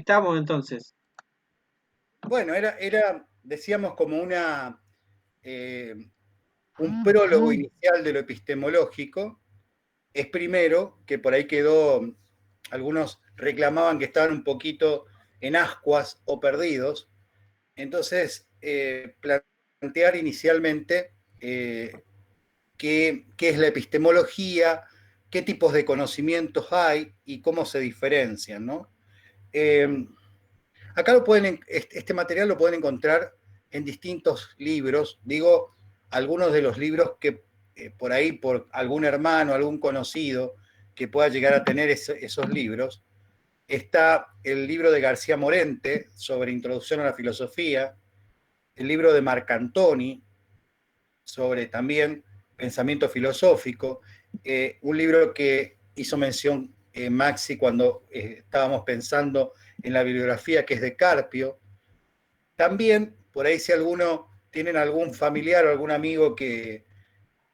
estamos entonces. Bueno, decíamos, como un prólogo inicial de lo epistemológico. Es primero, que por ahí quedó, algunos reclamaban que estaban un poquito en ascuas o perdidos. Entonces, plantear inicialmente qué es la epistemología, qué tipos de conocimientos hay y cómo se diferencian, ¿no? Acá este material lo pueden encontrar en distintos libros. Digo, algunos de los libros que por ahí, por algún hermano, algún conocido que pueda llegar a tener esos libros. Está el libro de García Morente sobre Introducción a la Filosofía, el libro de Marcantoni sobre también pensamiento filosófico, un libro que hizo mención Maxi cuando estábamos pensando en la bibliografía, que es de Carpio. También, por ahí, si alguno tienen algún familiar o algún amigo que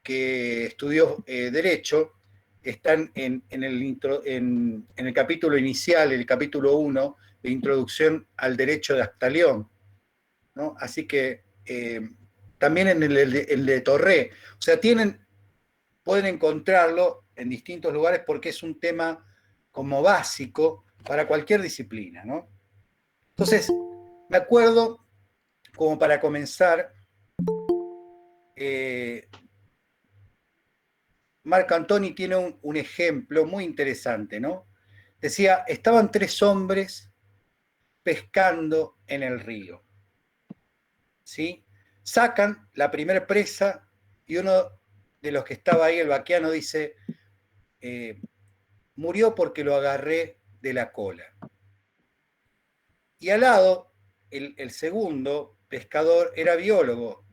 estudió Derecho, están en el capítulo inicial, el capítulo 1, de Introducción al Derecho de Astalión, ¿no? Así que también en el de Torré. O sea, pueden encontrarlo en distintos lugares porque es un tema como básico para cualquier disciplina, ¿no? Entonces, me acuerdo, como para comenzar, Marc Antoni tiene un ejemplo muy interesante, ¿no? Decía, estaban tres hombres pescando en el río, ¿sí? Sacan la primera presa y uno de los que estaba ahí, el vaqueano, dice, murió porque lo agarré de la cola. Y al lado, el segundo pescador era biólogo.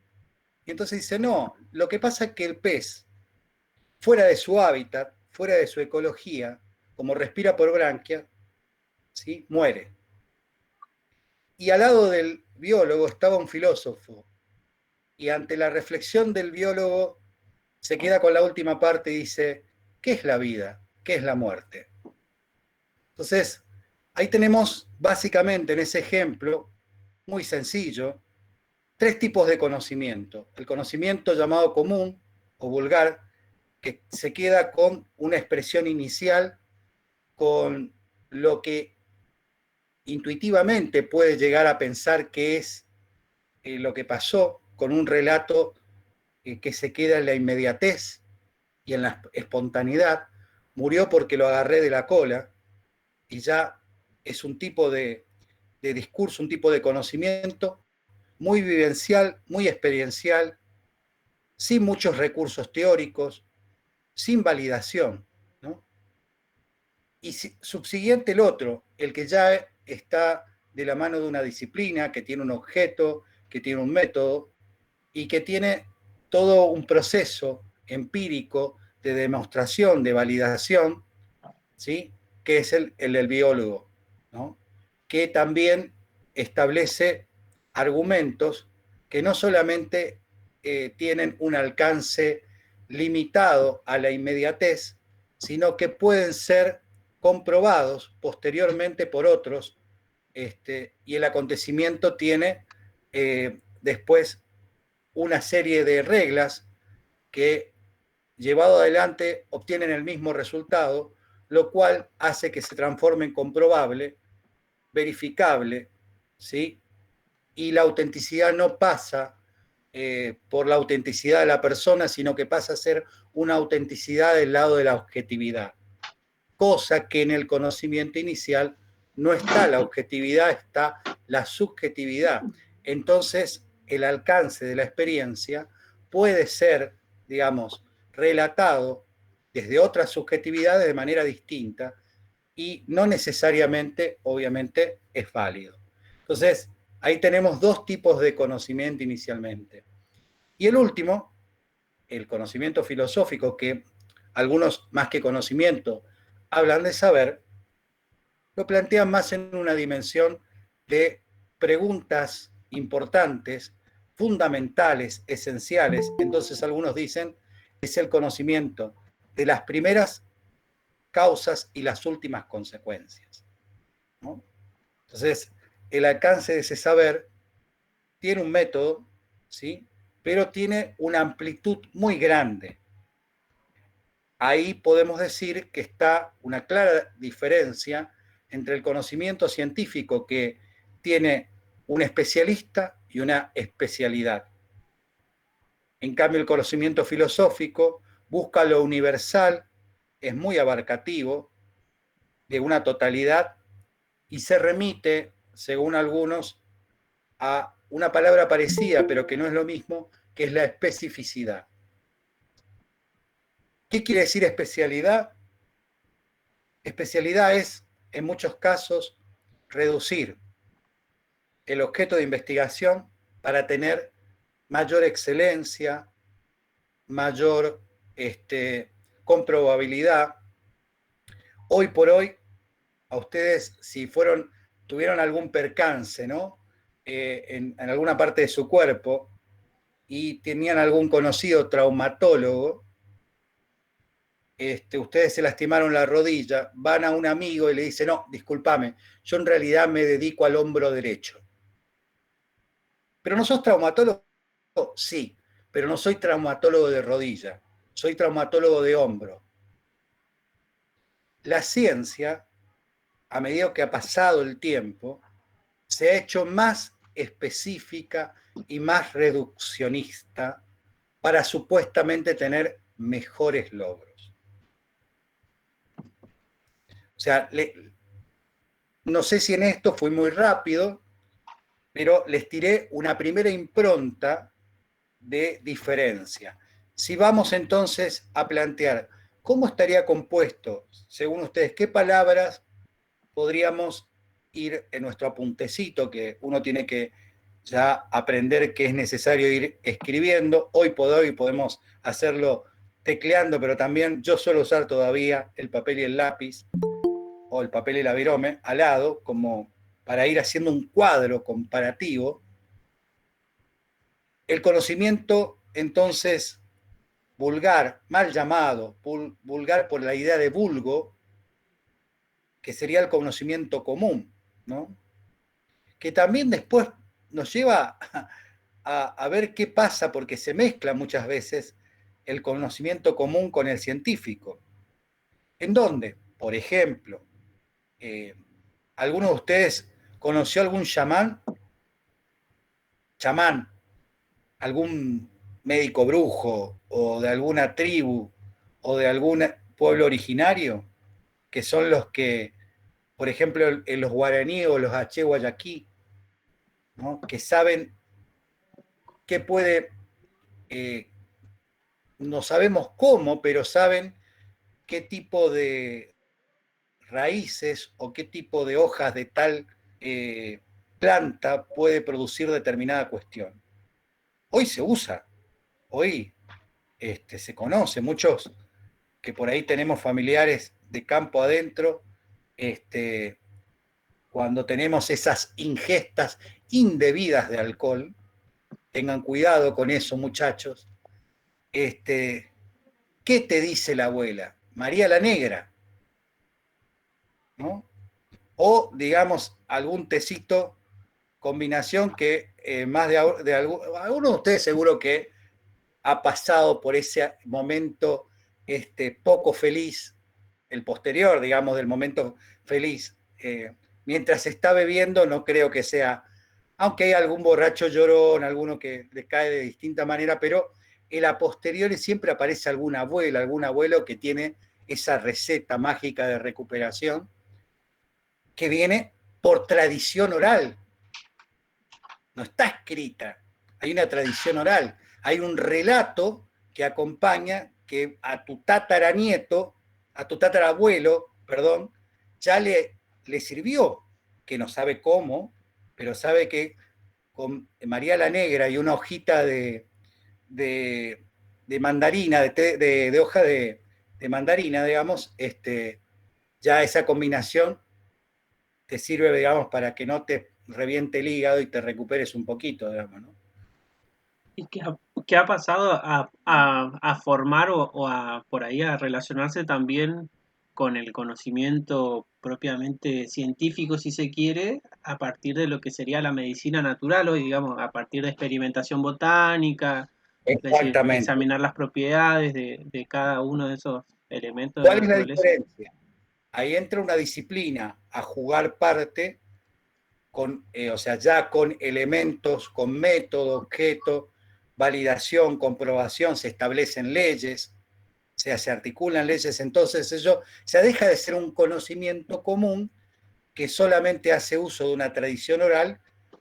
Y entonces dice, no, lo que pasa es que el pez, fuera de su hábitat, fuera de su ecología, como respira por branquia, ¿sí?, muere. Y al lado del biólogo estaba un filósofo. Y ante la reflexión del biólogo, se queda con la última parte y dice, ¿qué es la vida? ¿Qué es la muerte? Entonces, ahí tenemos básicamente en ese ejemplo, muy sencillo, tres tipos de conocimiento. El conocimiento llamado común o vulgar, que se queda con una expresión inicial, con lo que intuitivamente puede llegar a pensar que es lo que pasó, con un relato que se queda en la inmediatez y en la espontaneidad. Murió porque lo agarré de la cola, y ya es un tipo de discurso, un tipo de conocimiento muy vivencial, muy experiencial, sin muchos recursos teóricos, sin validación, ¿no? Y subsiguiente el otro, el que ya está de la mano de una disciplina, que tiene un objeto, que tiene un método y que tiene todo un proceso empírico de demostración, de validación, ¿sí?, que es el del biólogo, ¿no?, que también establece argumentos que no solamente tienen un alcance limitado a la inmediatez, sino que pueden ser comprobados posteriormente por otros, y el acontecimiento tiene después una serie de reglas que, llevado adelante, obtienen el mismo resultado, lo cual hace que se transforme en comprobable, verificable, ¿sí? Y la autenticidad no pasa por la autenticidad de la persona, sino que pasa a ser una autenticidad del lado de la objetividad, cosa que en el conocimiento inicial no está la objetividad, está la subjetividad. Entonces, el alcance de la experiencia puede ser, digamos, relatado desde otras subjetividades de manera distinta, y no necesariamente, obviamente, es válido. Entonces, ahí tenemos dos tipos de conocimiento inicialmente. Y el último, el conocimiento filosófico, que algunos, más que conocimiento, hablan de saber, lo plantean más en una dimensión de preguntas importantes, fundamentales, esenciales. Entonces algunos dicen que es el conocimiento de las primeras causas y las últimas consecuencias, ¿no? Entonces, el alcance de ese saber tiene un método, ¿sí? Pero tiene una amplitud muy grande. Ahí podemos decir que está una clara diferencia entre el conocimiento científico que tiene un especialista y una especialidad. En cambio, el conocimiento filosófico busca lo universal, es muy abarcativo, de una totalidad, y se remite, según algunos, a una palabra parecida, pero que no es lo mismo, que es la especificidad. ¿Qué quiere decir especialidad? Especialidad es, en muchos casos, reducir el objeto de investigación para tener mayor excelencia, mayor comprobabilidad. Hoy por hoy, a ustedes, si tuvieron algún percance, ¿no? En alguna parte de su cuerpo y tenían algún conocido traumatólogo, ustedes se lastimaron la rodilla, van a un amigo y le dicen, no, discúlpame, yo en realidad me dedico al hombro derecho. ¿Pero no sos traumatólogo? Sí, pero no soy traumatólogo de rodilla, soy traumatólogo de hombro. La ciencia, a medida que ha pasado el tiempo, se ha hecho más específica y más reduccionista para supuestamente tener mejores logros. O sea, no sé si en esto fui muy rápido, pero les tiré una primera impronta de diferencia. Si vamos entonces a plantear cómo estaría compuesto, según ustedes, qué palabras podríamos ir en nuestro apuntecito, que uno tiene que ya aprender que es necesario ir escribiendo. Hoy por hoy podemos hacerlo tecleando, pero también yo suelo usar todavía el papel y el lápiz o el papel y la virome al lado, como para ir haciendo un cuadro comparativo. El conocimiento, entonces, vulgar, mal llamado, vulgar por la idea de vulgo, que sería el conocimiento común, ¿no? Que también después nos lleva a ver qué pasa, porque se mezcla muchas veces el conocimiento común con el científico. ¿En dónde? Por ejemplo, ¿alguno de ustedes conoció algún chamán, algún médico brujo o de alguna tribu o de algún pueblo originario, que son los que, por ejemplo, en los guaraní o los H. Guayaquí, ¿no? Que saben qué puede, eh, no sabemos cómo, pero saben qué tipo de raíces o qué tipo de hojas de tal planta puede producir determinada cuestión. Hoy se usa, hoy se conoce, muchos que por ahí tenemos familiares de campo adentro, este, cuando tenemos esas ingestas indebidas de alcohol, tengan cuidado con eso, muchachos. ¿Qué te dice la abuela? María la Negra, ¿no? O, digamos, algún tecito combinación que más de alguno de ustedes seguro que ha pasado por ese momento poco feliz, el posterior, digamos, del momento feliz. Mientras está bebiendo, no creo que sea, aunque hay algún borracho llorón, alguno que le cae de distinta manera, pero en la posteriori siempre aparece alguna abuela, algún abuelo que tiene esa receta mágica de recuperación que viene por tradición oral, no está escrita, hay una tradición oral, hay un relato que acompaña que a tu tataranieto, a tu tatarabuelo, perdón, ya le sirvió, que no sabe cómo, pero sabe que con María la Negra y una hojita de, de mandarina, de hoja de mandarina, digamos, ya esa combinación te sirve, digamos, para que no te reviente el hígado y te recuperes un poquito, digamos, ¿no? ¿Y qué ha pasado a formar o a por ahí a relacionarse también? con el conocimiento propiamente científico, si se quiere, a partir de lo que sería la medicina natural hoy, digamos, a partir de experimentación botánica, es decir, Exactamente. examinar las propiedades de cada uno de esos elementos de la ¿Cuál es la naturaleza. diferencia? Ahí entra una disciplina a jugar parte con, o sea, ya con elementos, con método, objeto, validación, comprobación, se establecen leyes, se articulan leyes, entonces eso se deja de ser un conocimiento común que solamente hace uso de una tradición oral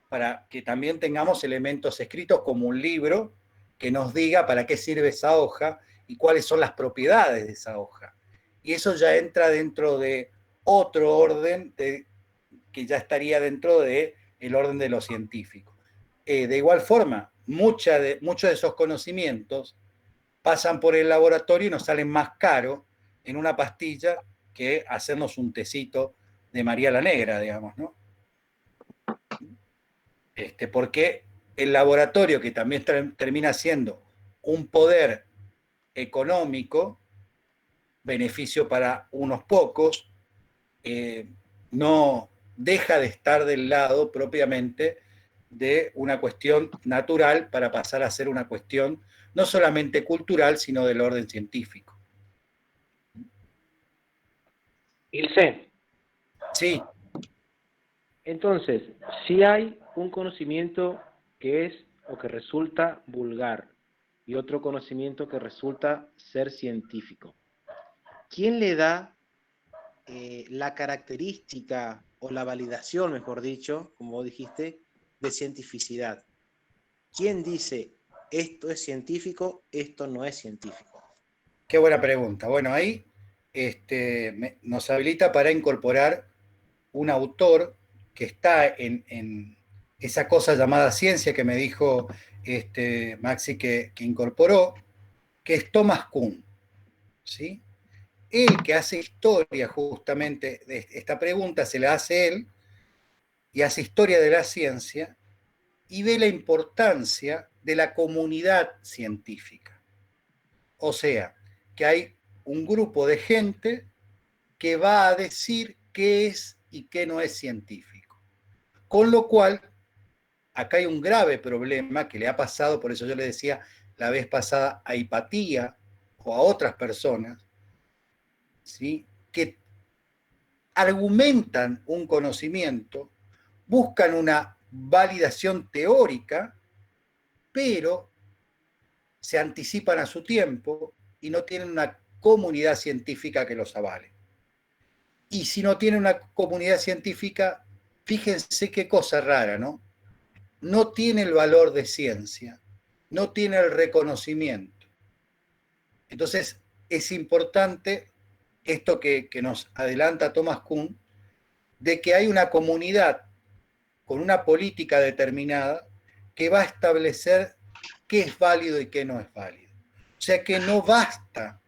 para que también tengamos elementos escritos como un libro que nos diga para qué sirve esa hoja y cuáles son las propiedades de esa hoja. Y eso ya entra dentro de otro orden que ya estaría dentro del orden de lo científico. De igual forma, muchos de esos conocimientos pasan por el laboratorio y nos salen más caro en una pastilla que hacernos un tecito de María la Negra, digamos, ¿no? Porque el laboratorio, que también termina siendo un poder económico, beneficio para unos pocos, no deja de estar del lado propiamente de una cuestión natural para pasar a ser una cuestión no solamente cultural, sino del orden científico. Ilse, Sí, entonces, si hay un conocimiento que es o que resulta vulgar y otro conocimiento que resulta ser científico, ¿quién le da la característica o la validación, mejor dicho, como vos dijiste, de cientificidad? ¿Quién dice esto es científico, esto no es científico? qué buena pregunta. Bueno, ahí nos habilita para incorporar un autor que está en esa cosa llamada ciencia que me dijo Maxi que incorporó, que es Thomas Kuhn, ¿sí? Él que hace historia justamente de esta pregunta, se la hace él y hace historia de la ciencia y ve la importancia de la comunidad científica. O sea, que hay un grupo de gente que va a decir qué es y qué no es científico. Con lo cual, acá hay un grave problema que le ha pasado, por eso yo le decía la vez pasada, a Hipatía o a otras personas, ¿sí? Que argumentan un conocimiento, buscan una validación teórica, pero se anticipan a su tiempo y no tienen una comunidad científica que los avale. Y si no tienen una comunidad científica, fíjense qué cosa rara, ¿no? No tiene el valor de ciencia, no tiene el reconocimiento. Entonces, es importante esto que nos adelanta Thomas Kuhn, de que hay una comunidad con una política determinada que va a establecer qué es válido y qué no es válido. O sea que no basta,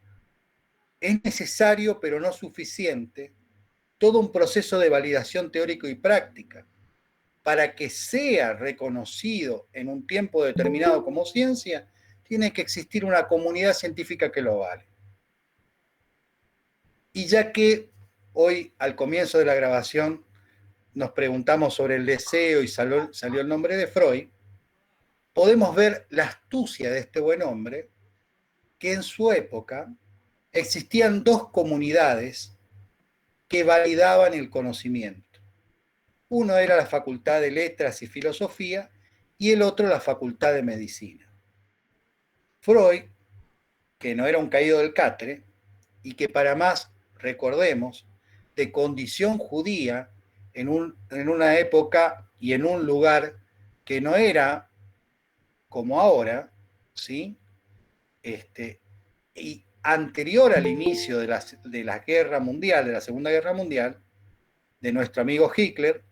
es necesario, pero no suficiente, todo un proceso de validación teórico y práctica para que sea reconocido en un tiempo determinado como ciencia, tiene que existir una comunidad científica que lo vale. Y ya que hoy, al comienzo de la grabación, nos preguntamos sobre el deseo y salió el nombre de Freud, podemos ver la astucia de este buen hombre, que en su época existían dos comunidades que validaban el conocimiento. Uno era la Facultad de Letras y Filosofía y el otro la Facultad de Medicina. Freud, que no era un caído del catre, y que para más, recordemos, de condición judía, en una época y en un lugar que no era como ahora, ¿sí? Y anterior al inicio de la guerra mundial, de la Segunda Guerra Mundial, de nuestro amigo Hitler,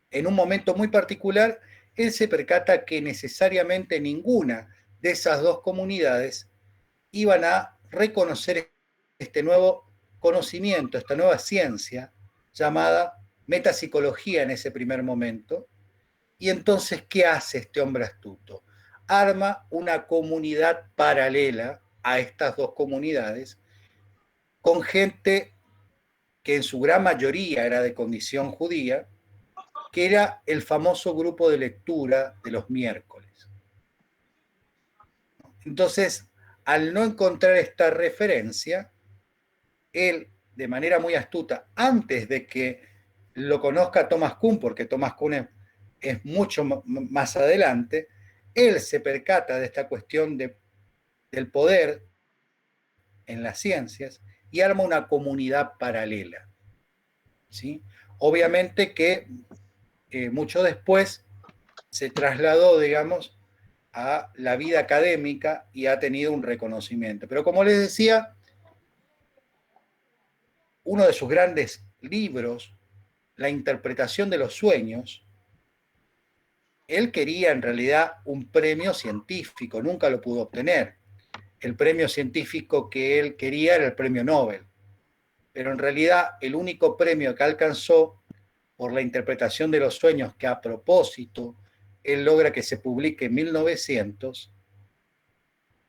en un momento muy particular, él se percata que necesariamente ninguna de esas dos comunidades iban a reconocer este nuevo conocimiento, esta nueva ciencia llamada metapsicología en ese primer momento. Y entonces, ¿qué hace este hombre astuto? Arma una comunidad paralela a estas dos comunidades con gente que en su gran mayoría era de condición judía, que era el famoso grupo de lectura de los miércoles. Entonces, al no encontrar esta referencia, él, de manera muy astuta, antes de que lo conozca Thomas Kuhn, porque Thomas Kuhn es mucho más adelante, él se percata de esta cuestión del poder en las ciencias y arma una comunidad paralela, ¿sí? Obviamente que mucho después se trasladó, digamos, a la vida académica y ha tenido un reconocimiento. Pero como les decía, uno de sus grandes libros, La interpretación de los sueños, él quería en realidad un premio científico, nunca lo pudo obtener. El premio científico que él quería era el premio Nobel, pero en realidad el único premio que alcanzó por la interpretación de los sueños, que a propósito él logra que se publique en 1900,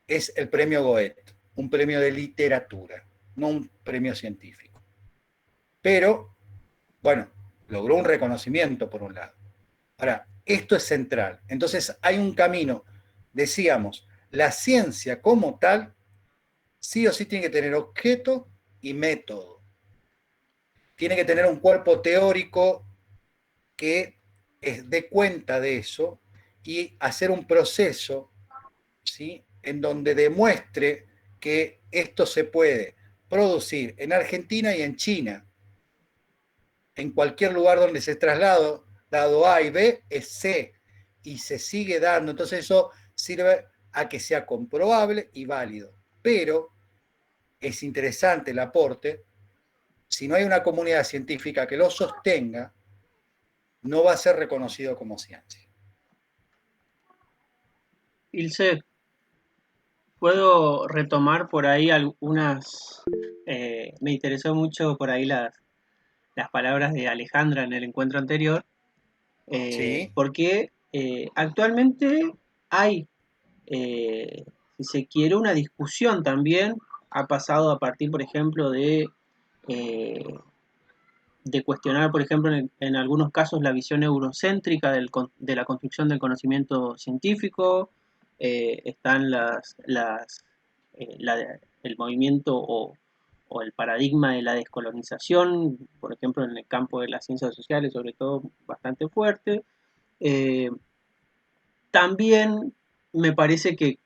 es el premio Goethe, un premio de literatura, no un premio científico. Pero, bueno, logró un reconocimiento por un lado. Ahora, esto es central. Entonces hay un camino, decíamos, la ciencia como tal, sí o sí tiene que tener objeto y método. Tiene que tener un cuerpo teórico que dé cuenta de eso y hacer un proceso, ¿sí?, en donde demuestre que esto se puede producir en Argentina y en China. En cualquier lugar donde se traslado, dado A y B, es C, y se sigue dando. Entonces eso sirve a que sea comprobable y válido. Pero es interesante el aporte. Si no hay una comunidad científica que lo sostenga, no va a ser reconocido como ciencia. Ilse, puedo retomar por ahí algunas, me interesó mucho por ahí las palabras de Alejandra en el encuentro anterior, ¿Sí? porque actualmente hay, si se quiere, una discusión también, ha pasado a partir, por ejemplo, eh, de cuestionar, por ejemplo, en algunos casos la visión eurocéntrica de la construcción del conocimiento científico, están el movimiento o el paradigma de la descolonización, por ejemplo, en el campo de las ciencias sociales, sobre todo, bastante fuerte. Eh, También me parece que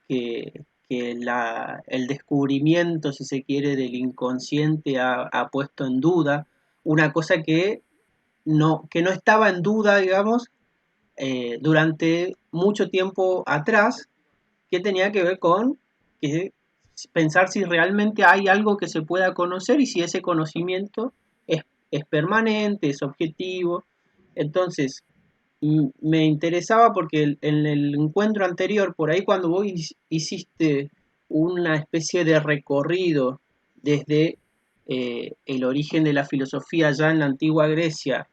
el descubrimiento, si se quiere, del inconsciente ha puesto en duda una cosa que no estaba en duda, digamos, durante mucho tiempo atrás, que tenía que ver con que, pensar si realmente hay algo que se pueda conocer y si ese conocimiento es permanente, es objetivo. Entonces, me interesaba porque en el encuentro anterior, por ahí cuando vos hiciste una especie de recorrido desde el origen de la filosofía ya en la antigua Grecia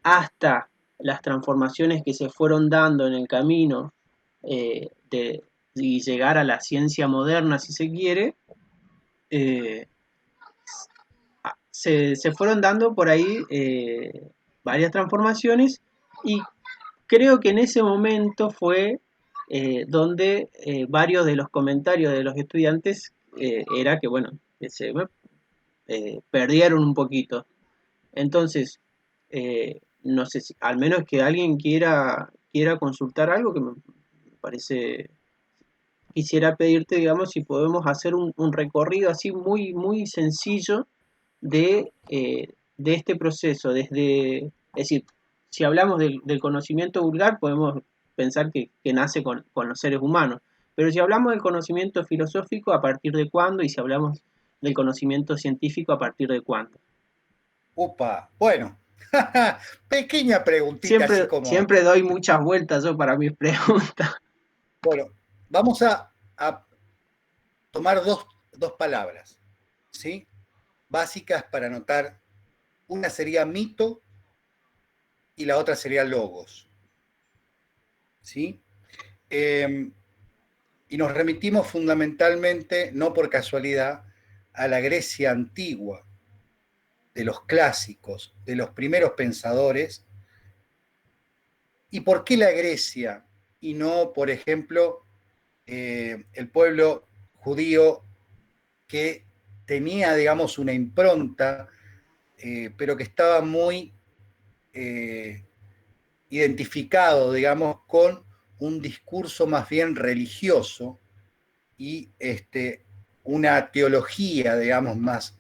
hasta las transformaciones que se fueron dando en el camino y llegar a la ciencia moderna, si se quiere, eh, se fueron dando por ahí varias transformaciones y creo que en ese momento fue donde varios de los comentarios de los estudiantes era que, bueno, que se perdieron un poquito. Entonces, no sé si, al menos que alguien quiera consultar algo que me parece, quisiera pedirte, digamos, si podemos hacer un recorrido así muy, muy sencillo de este proceso, es decir, si hablamos del conocimiento vulgar, podemos pensar que nace con los seres humanos, pero si hablamos del conocimiento filosófico, ¿a partir de cuándo? Y si hablamos del conocimiento científico, ¿a partir de cuándo? Upa, bueno, pequeña preguntita así Siempre, como, siempre doy muchas vueltas yo para mis preguntas. bueno, vamos a tomar dos palabras, ¿sí? Básicas para anotar. Una sería mito y la otra sería logos, ¿sí? Y nos remitimos fundamentalmente, no por casualidad, a la Grecia antigua, de los clásicos, de los primeros pensadores. ¿Y por qué la Grecia y no, por ejemplo, el pueblo judío que tenía, digamos, una impronta, pero que estaba muy identificado, digamos, con un discurso más bien religioso y una teología, digamos, más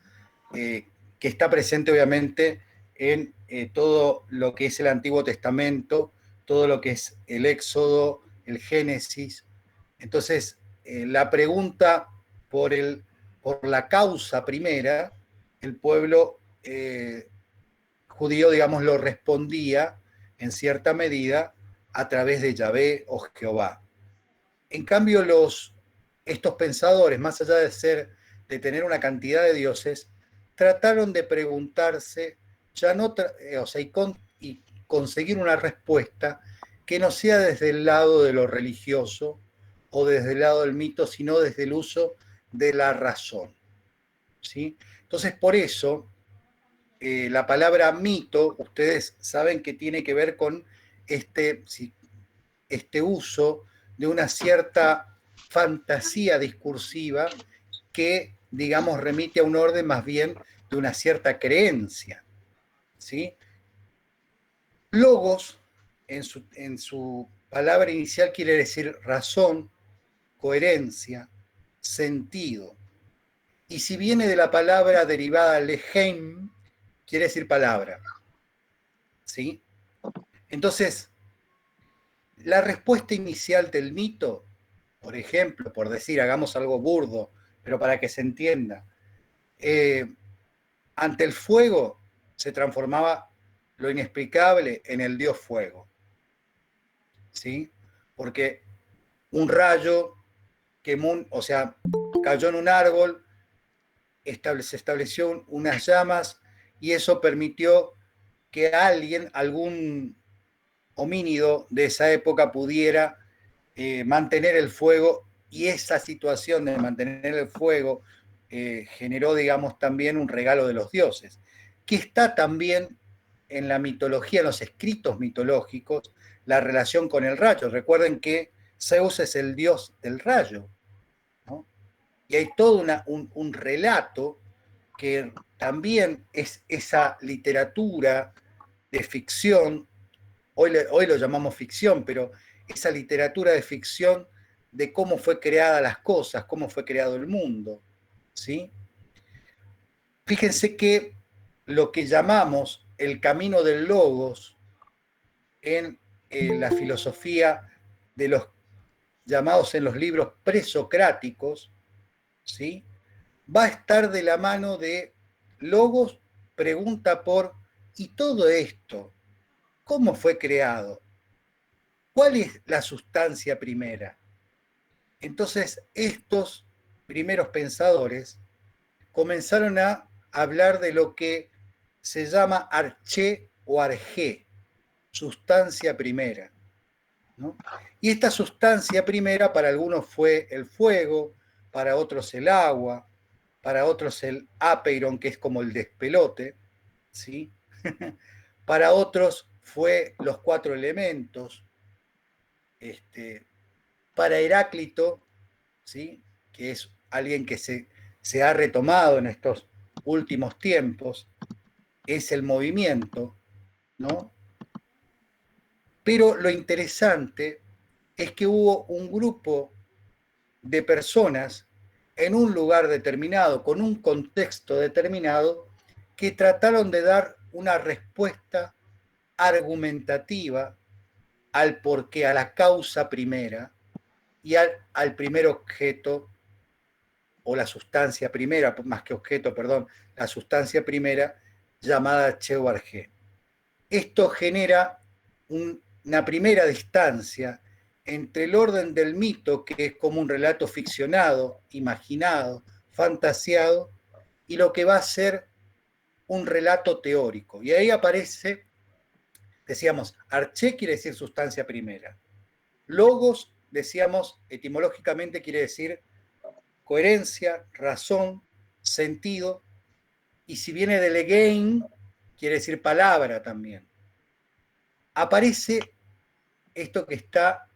que está presente obviamente en todo lo que es el Antiguo Testamento, todo lo que es el Éxodo, el Génesis. Entonces, la pregunta por la causa primera, el pueblo judío, digamos, lo respondía en cierta medida a través de Yahvé o Jehová. En cambio, estos pensadores, más allá de tener una cantidad de dioses, trataron de preguntarse, ya no, o sea, y conseguir una respuesta que no sea desde el lado de lo religioso o desde el lado del mito, sino desde el uso de la razón. ¿Sí? Entonces, por eso, la palabra mito, ustedes saben que tiene que ver con este uso de una cierta fantasía discursiva que, digamos, remite a un orden más bien de una cierta creencia. ¿Sí? Logos, en su palabra inicial, quiere decir razón, coherencia, sentido. Y si viene de la palabra derivada lehem, quiere decir palabra. ¿Sí? Entonces, la respuesta inicial del mito, por ejemplo, por decir, hagamos algo burdo, pero para que se entienda, ante el fuego se transformaba lo inexplicable en el dios fuego. ¿Sí? Porque un rayo quemó, o sea, cayó en un árbol, se estableció unas llamas y eso permitió que alguien, algún homínido de esa época pudiera mantener el fuego, y esa situación de mantener el fuego generó, digamos, también un regalo de los dioses, que está también en la mitología, en los escritos mitológicos, la relación con el rayo. Recuerden que Zeus es el dios del rayo, ¿no? Y hay todo un relato que también es esa literatura de ficción. Hoy lo llamamos ficción, pero esa literatura de ficción de cómo fue creada las cosas, cómo fue creado el mundo, ¿sí? Fíjense que lo que llamamos el camino del logos en la filosofía de los llamados en los libros presocráticos, ¿sí? Va a estar de la mano de logos, pregunta por, ¿y todo esto cómo fue creado? ¿Cuál es la sustancia primera? Entonces, estos primeros pensadores comenzaron a hablar de lo que se llama arché o arjé, sustancia primera, ¿no? Y esta sustancia primera para algunos fue el fuego, para otros el agua, para otros el apeiron, que es como el despelote, ¿sí? Para otros fue los 4 elementos. Para Heráclito, ¿sí? Que es alguien que se ha retomado en estos últimos tiempos, es el movimiento, ¿no? Pero lo interesante es que hubo un grupo de personas en un lugar determinado, con un contexto determinado, que trataron de dar una respuesta argumentativa al porqué, a la causa primera y al primer objeto o la sustancia primera, más que objeto, perdón, la sustancia primera llamada Cheuargé. Esto genera una primera distancia entre el orden del mito, que es como un relato ficcionado, imaginado, fantasiado, y lo que va a ser un relato teórico. Y ahí aparece, decíamos, arché quiere decir sustancia primera. Logos, decíamos, etimológicamente quiere decir coherencia, razón, sentido, y si viene del egein, quiere decir palabra también. Aparece esto que está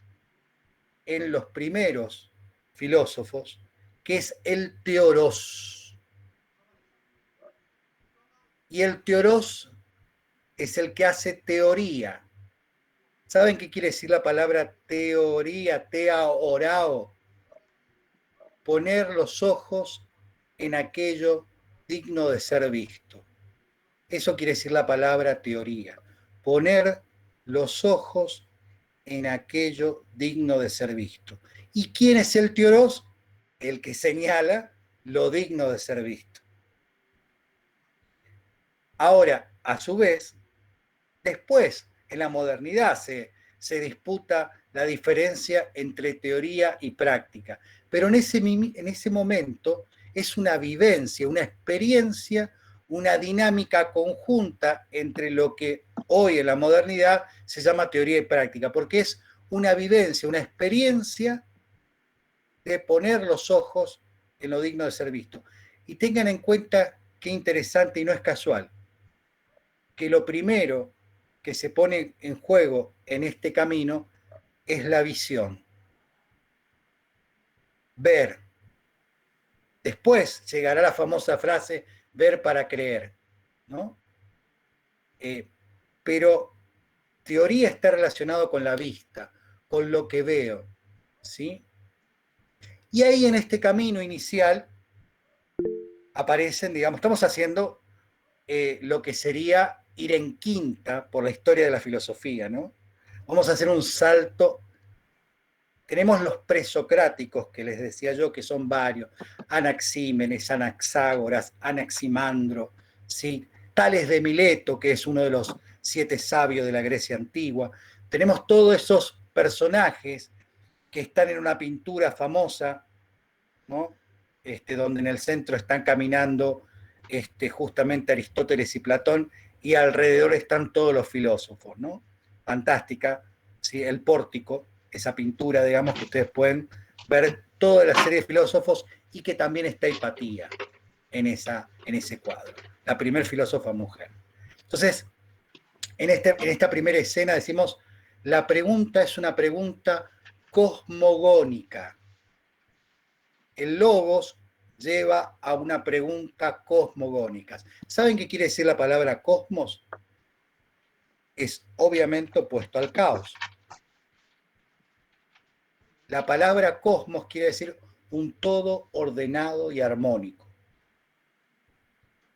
en los primeros filósofos, que es el teoros. Y el teoros es el que hace teoría. ¿Saben qué quiere decir la palabra teoría? Teaorao. Poner los ojos en aquello digno de ser visto. Eso quiere decir la palabra teoría. Poner los ojos en aquello digno de ser visto. ¿Y quién es el teoros? El que señala lo digno de ser visto. Ahora, a su vez, después, en la modernidad se disputa la diferencia entre teoría y práctica, pero en ese momento es una vivencia, una experiencia, una dinámica conjunta entre lo que hoy en la modernidad se llama teoría y práctica, porque es una vivencia, una experiencia de poner los ojos en lo digno de ser visto. Y tengan en cuenta qué interesante y no es casual, que lo primero que se pone en juego en este camino es la visión. Ver. Después llegará la famosa frase, ver para creer, ¿no? Pero teoría está relacionado con la vista, con lo que veo, ¿sí? Y ahí en este camino inicial aparecen, digamos, estamos haciendo lo que sería ir en quinta por la historia de la filosofía, ¿no? Vamos a hacer un salto. Tenemos los presocráticos, que les decía yo, que son varios, Anaxímenes, Anaxágoras, Anaximandro, ¿sí? Tales de Mileto, que es uno de los 7 sabios de la Grecia antigua. Tenemos todos esos personajes que están en una pintura famosa, ¿no? Donde en el centro están caminando justamente Aristóteles y Platón, y alrededor están todos los filósofos, ¿no? Fantástica, ¿sí? El pórtico, esa pintura, digamos, que ustedes pueden ver toda la serie de filósofos, y que también está Hipatía en ese cuadro, la primer filósofa mujer. Entonces, en esta primera escena decimos, la pregunta es una pregunta cosmogónica. El logos lleva a una pregunta cosmogónica. ¿Saben qué quiere decir la palabra cosmos? Es obviamente opuesto al caos. La palabra cosmos quiere decir un todo ordenado y armónico.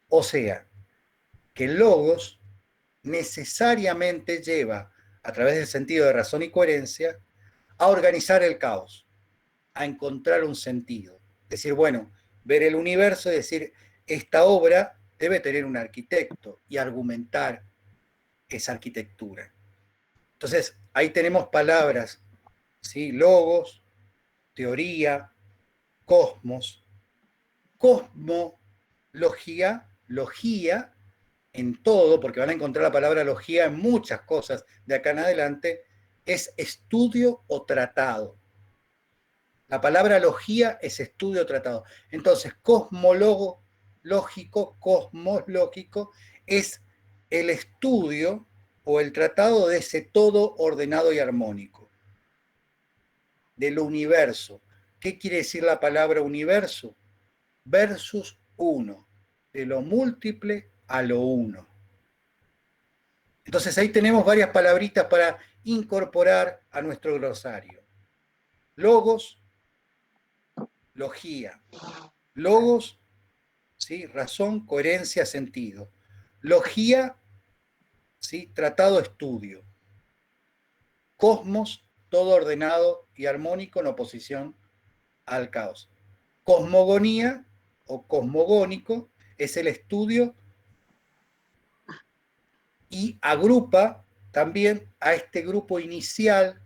O sea, que el logos necesariamente lleva, a través del sentido de razón y coherencia, a organizar el caos, a encontrar un sentido. Decir, bueno, ver el universo y decir, esta obra debe tener un arquitecto, y argumentar esa arquitectura. Entonces, ahí tenemos palabras, ¿sí? Logos, teoría, cosmos, cosmología, logía en todo, porque van a encontrar la palabra logía en muchas cosas de acá en adelante, es estudio o tratado. La palabra logía es estudio o tratado. Entonces, cosmólogo, lógico, cosmológico, es el estudio o el tratado de ese todo ordenado y armónico, del universo. ¿Qué quiere decir la palabra universo? Versus uno, de lo múltiple a lo uno. Entonces ahí tenemos varias palabritas para incorporar a nuestro glosario. Logos, logía. Logos, ¿sí? Razón, coherencia, sentido. Logía, ¿sí? Tratado, estudio. Cosmos, todo ordenado y armónico en oposición al caos. Cosmogonía o cosmogónico es el estudio, y agrupa también a este grupo inicial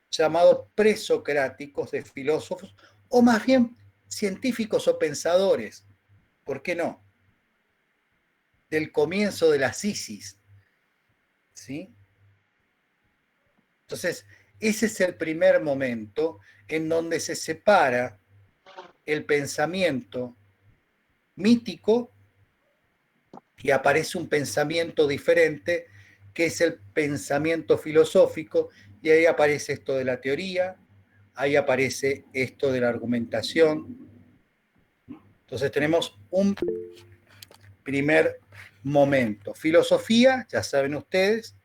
llamado presocráticos de filósofos, o más bien científicos o pensadores, ¿por qué no? Del comienzo de la Sisis, ¿sí? Entonces, ese es el primer momento en donde se separa el pensamiento mítico y aparece un pensamiento diferente, que es el pensamiento filosófico, y ahí aparece esto de la teoría, ahí aparece esto de la argumentación. Entonces tenemos un primer momento. Filosofía, ya saben ustedes,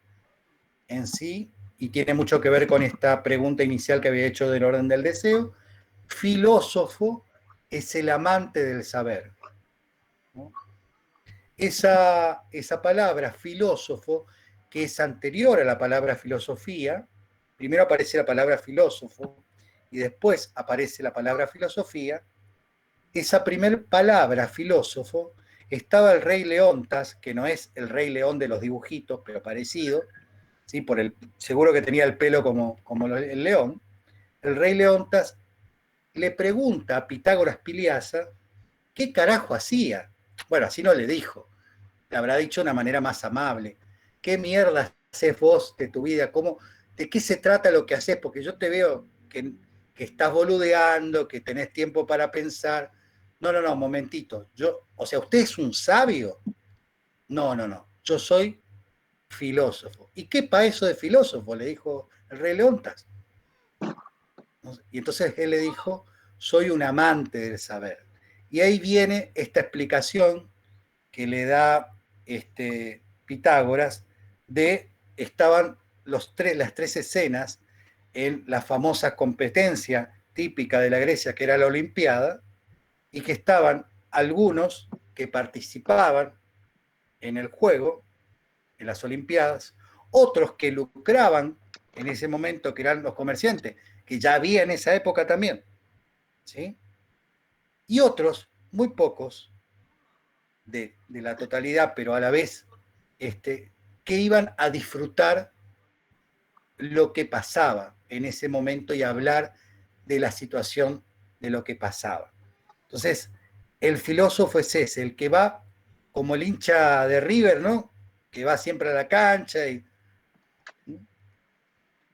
en sí, y tiene mucho que ver con esta pregunta inicial que había hecho del orden del deseo. Filósofo es el amante del saber, ¿no? Esa palabra filósofo, que es anterior a la palabra filosofía, primero aparece la palabra filósofo y después aparece la palabra filosofía. Esa primer palabra filósofo estaba el rey Leontas, que no es el rey León de los dibujitos, pero parecido, ¿sí? Seguro que tenía el pelo como el león. El rey Leontas le pregunta a Pitágoras Piliasa qué carajo hacía. Bueno, así no le dijo, le habrá dicho de una manera más amable. ¿Qué mierda haces vos de tu vida? ¿De qué se trata lo que haces? Porque yo te veo que estás boludeando, que tenés tiempo para pensar. No, momentito. O sea, ¿usted es un sabio? No. Yo soy filósofo. ¿Y qué pa' eso de filósofo? Le dijo el rey Leontas. Y entonces él le dijo, soy un amante del saber. Y ahí viene esta explicación que le da Pitágoras estaban las tres escenas en la famosa competencia típica de la Grecia, que era la Olimpiada, y que estaban algunos que participaban en el juego, en las Olimpiadas, otros que lucraban en ese momento, que eran los comerciantes, que ya había en esa época también, ¿sí? Y otros, muy pocos, de la totalidad, pero a la vez que iban a disfrutar lo que pasaba en ese momento y hablar de la situación de lo que pasaba. Entonces, el filósofo es ese, el que va como el hincha de River, ¿no? Que va siempre a la cancha y...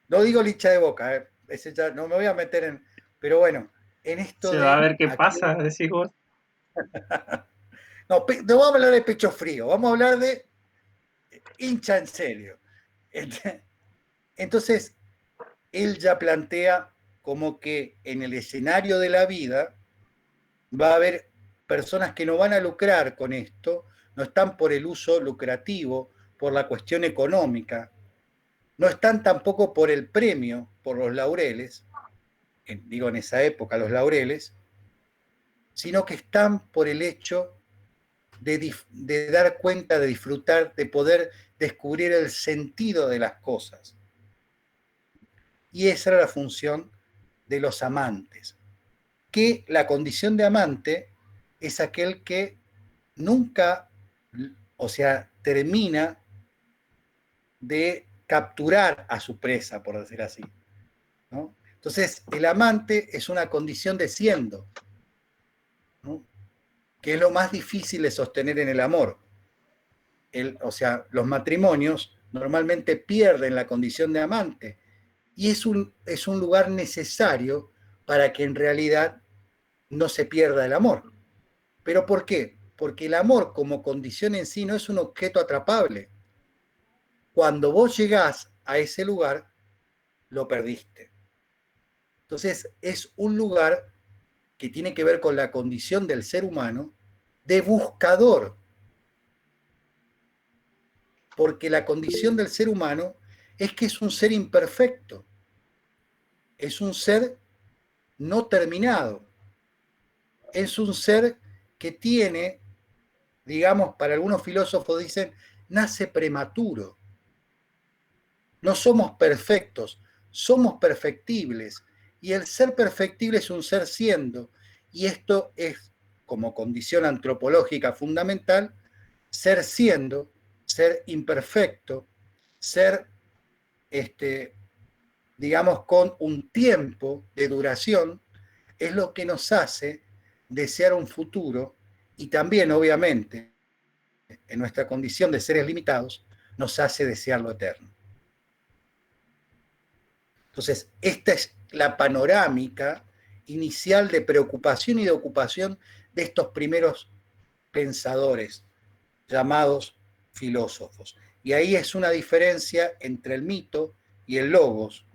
No digo el hincha de Boca, ese ya no me voy a meter en... Pero bueno, en esto Se va a de... ver qué pasa, decís vos. No, no vamos a hablar de pecho frío, vamos a hablar de hincha en serio. Entonces, él ya plantea como que en el escenario de la vida va a haber personas que no van a lucrar con esto, no están por el uso lucrativo, por la cuestión económica, no están tampoco por el premio, por los laureles, digo en esa época los laureles, sino que están por el hecho de dar cuenta, de disfrutar, de poder descubrir el sentido de las cosas. Y esa era la función de los amantes. Que la condición de amante es aquel que nunca, o sea, termina de capturar a su presa, por decir así, ¿no? Entonces, el amante es una condición de siendo, ¿no? Que es lo más difícil de sostener en el amor. O sea, los matrimonios normalmente pierden la condición de amante y es un lugar necesario para que en realidad no se pierda el amor. ¿Pero por qué? Porque el amor como condición en sí no es un objeto atrapable. Cuando vos llegás a ese lugar, lo perdiste. Entonces es un lugar que tiene que ver con la condición del ser humano de buscador. Porque la condición del ser humano es que es un ser imperfecto. Es un ser no terminado. Es un ser que tiene, digamos, para algunos filósofos dicen, nace prematuro. No somos perfectos, somos perfectibles. Y el ser perfectible es un ser siendo. Y esto es, como condición antropológica fundamental, ser siendo, ser imperfecto, ser, digamos, con un tiempo de duración, es lo que nos hace desear un futuro y también, obviamente, en nuestra condición de seres limitados, nos hace desear lo eterno. Entonces, esta es la panorámica inicial de preocupación y de ocupación de estos primeros pensadores llamados filósofos. Y ahí es una diferencia entre el mito y el logos,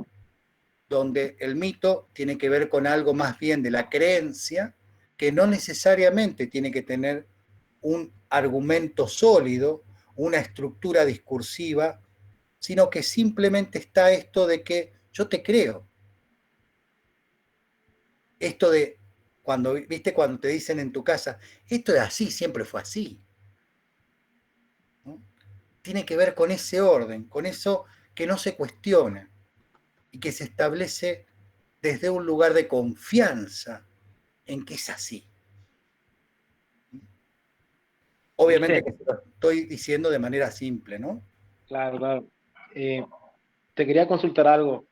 donde el mito tiene que ver con algo más bien de la creencia, que no necesariamente tiene que tener un argumento sólido, una estructura discursiva, sino que simplemente está esto de que yo te creo. Esto de cuando, viste, cuando te dicen en tu casa, esto es así, siempre fue así. ¿No? Tiene que ver con ese orden, con eso que no se cuestiona y que se establece desde un lugar de confianza en que es así. Obviamente que se lo estoy diciendo de manera simple, ¿no? Claro, claro. Te quería consultar algo.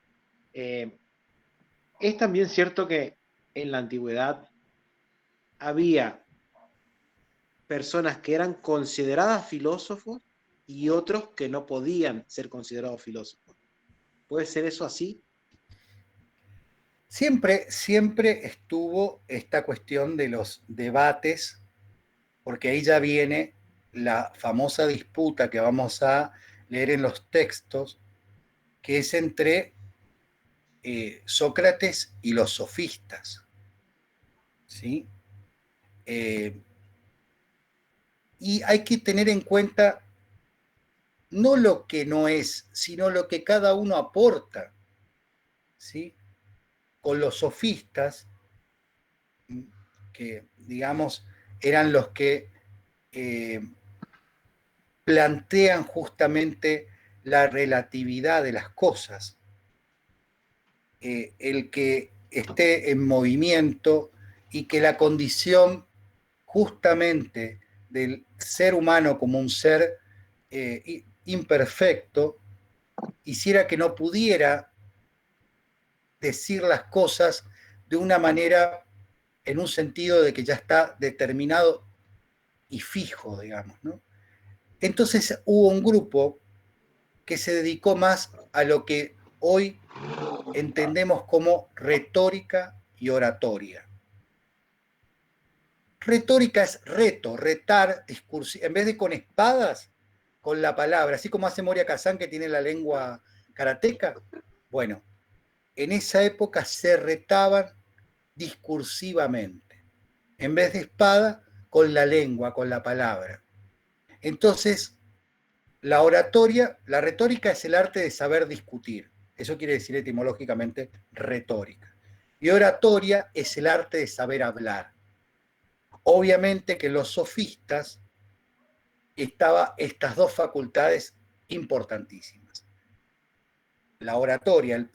¿Es también cierto que en la antigüedad había personas que eran consideradas filósofos y otros que no podían ser considerados filósofos? ¿Puede ser eso así? Siempre estuvo esta cuestión de los debates, porque ahí ya viene la famosa disputa que vamos a leer en los textos, que es entre Sócrates y los sofistas. ¿Sí? Y hay que tener en cuenta no lo que no es, sino lo que cada uno aporta. ¿Sí? Con los sofistas, que digamos eran los que plantean justamente la relatividad de las cosas, el que esté en movimiento y que la condición justamente del ser humano como un ser imperfecto hiciera que no pudiera decir las cosas de una manera, en un sentido de que ya está determinado y fijo, digamos, ¿no? Entonces hubo un grupo que se dedicó más a lo que hoy entendemos como retórica y oratoria. Retórica es reto, retar, discurso, en vez de con espadas, con la palabra, así como hace Moria Kazan, que tiene la lengua karateca. Bueno, en esa época se retaban discursivamente, en vez de espada, con la lengua, con la palabra. Entonces, la oratoria, la retórica es el arte de saber discutir. Eso quiere decir etimológicamente retórica. Y oratoria es el arte de saber hablar. Obviamente que los sofistas estaban estas dos facultades importantísimas. La oratoria,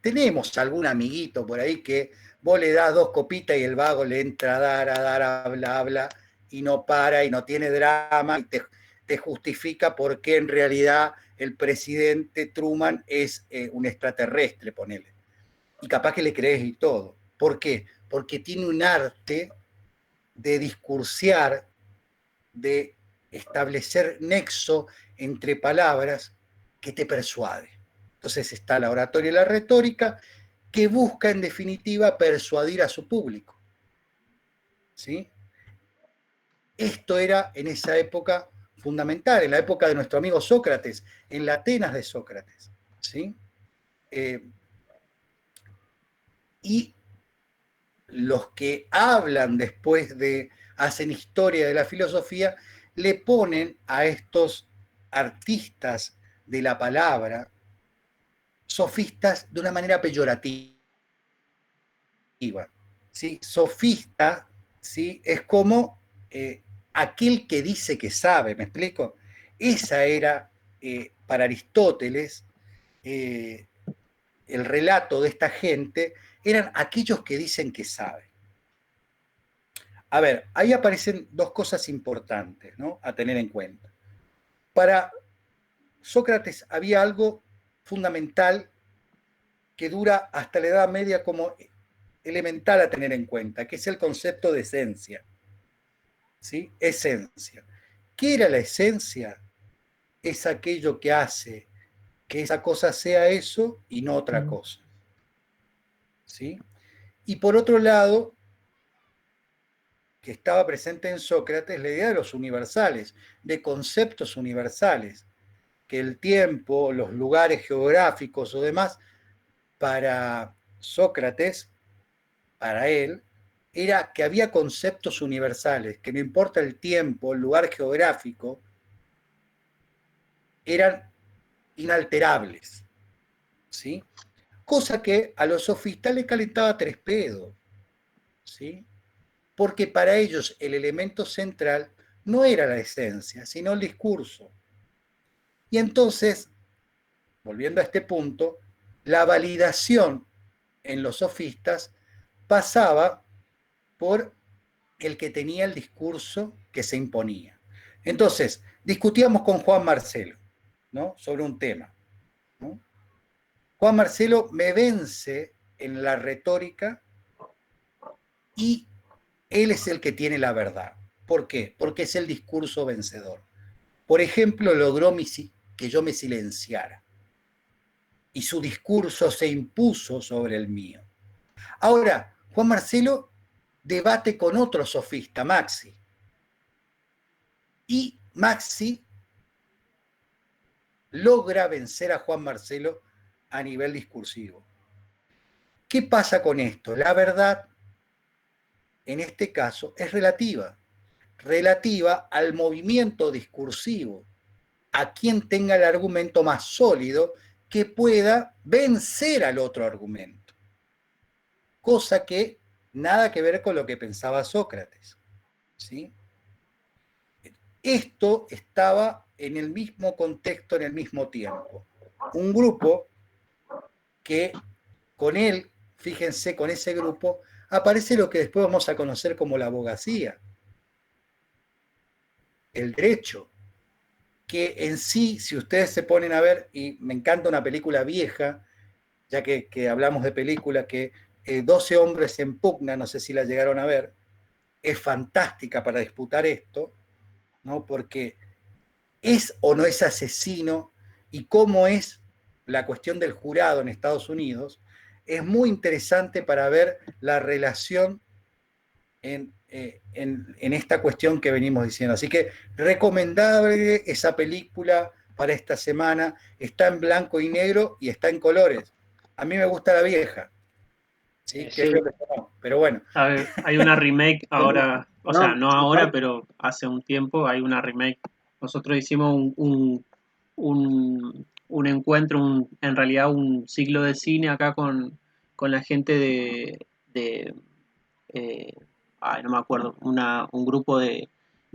tenemos algún amiguito por ahí que vos le das dos copitas y el vago le entra a dar, habla, y no para y no tiene drama y te justifica por qué en realidad el presidente Truman es un extraterrestre, ponele. Y capaz que le crees y todo. ¿Por qué? Porque tiene un arte de discursiar, de establecer nexo entre palabras que te persuade. Entonces está la oratoria y la retórica, que busca en definitiva persuadir a su público. ¿Sí? Esto era en esa época fundamental, en la época de nuestro amigo Sócrates, en la Atenas de Sócrates. ¿Sí? Y los que hablan después hacen historia de la filosofía, le ponen a estos artistas de la palabra sofistas de una manera peyorativa. ¿Sí? Sofista, ¿sí? Es como aquel que dice que sabe, ¿me explico? Esa era, para Aristóteles, el relato de esta gente, eran aquellos que dicen que saben. A ver, ahí aparecen dos cosas importantes, ¿no?, a tener en cuenta. Para Sócrates había algo fundamental que dura hasta la Edad Media como elemental a tener en cuenta, que es el concepto de esencia. ¿Sí? Esencia. ¿Qué era la esencia? Es aquello que hace que esa cosa sea eso y no otra cosa. ¿Sí? Y por otro lado, que estaba presente en Sócrates la idea de los universales, de conceptos universales, que el tiempo, los lugares geográficos o demás, para Sócrates, para él, era que había conceptos universales, que no importa el tiempo, el lugar geográfico, eran inalterables, ¿sí? Cosa que a los sofistas les calentaba tres pedos, ¿sí? Porque para ellos el elemento central no era la esencia, sino el discurso. Y entonces, volviendo a este punto, la validación en los sofistas pasaba por el que tenía el discurso que se imponía. Entonces, discutíamos con Juan Marcelo, ¿no?, sobre un tema, ¿no? Juan Marcelo me vence en la retórica y él es el que tiene la verdad. ¿Por qué? Porque es el discurso vencedor. Por ejemplo, logró que yo me silenciara y su discurso se impuso sobre el mío. Ahora, Juan Marcelo debate con otro sofista, Maxi. Y Maxi logra vencer a Juan Marcelo a nivel discursivo. ¿Qué pasa con esto? La verdad, en este caso, es relativa al movimiento discursivo, a quien tenga el argumento más sólido que pueda vencer al otro argumento. Cosa que nada que ver con lo que pensaba Sócrates, ¿sí? Esto estaba en el mismo contexto, en el mismo tiempo. Un grupo que con él, fíjense, con ese grupo, aparece lo que después vamos a conocer como la abogacía, el derecho, que en sí, si ustedes se ponen a ver, y me encanta una película vieja, ya que hablamos de película, que 12 hombres en pugna, no sé si la llegaron a ver, es fantástica para disputar esto, ¿no? Porque es o no es asesino y cómo es la cuestión del jurado en Estados Unidos, es muy interesante para ver la relación en esta cuestión que venimos diciendo. Así que recomendable esa película para esta semana. Está en blanco y negro y está en colores. A mí me gusta la vieja, ¿sí? Sí. Pero bueno. A ver, hay una remake ahora, o sea, no ahora, aparte, pero hace un tiempo hay una remake. Nosotros hicimos un encuentro, en realidad un ciclo de cine acá con la gente de eh, no me acuerdo, un grupo de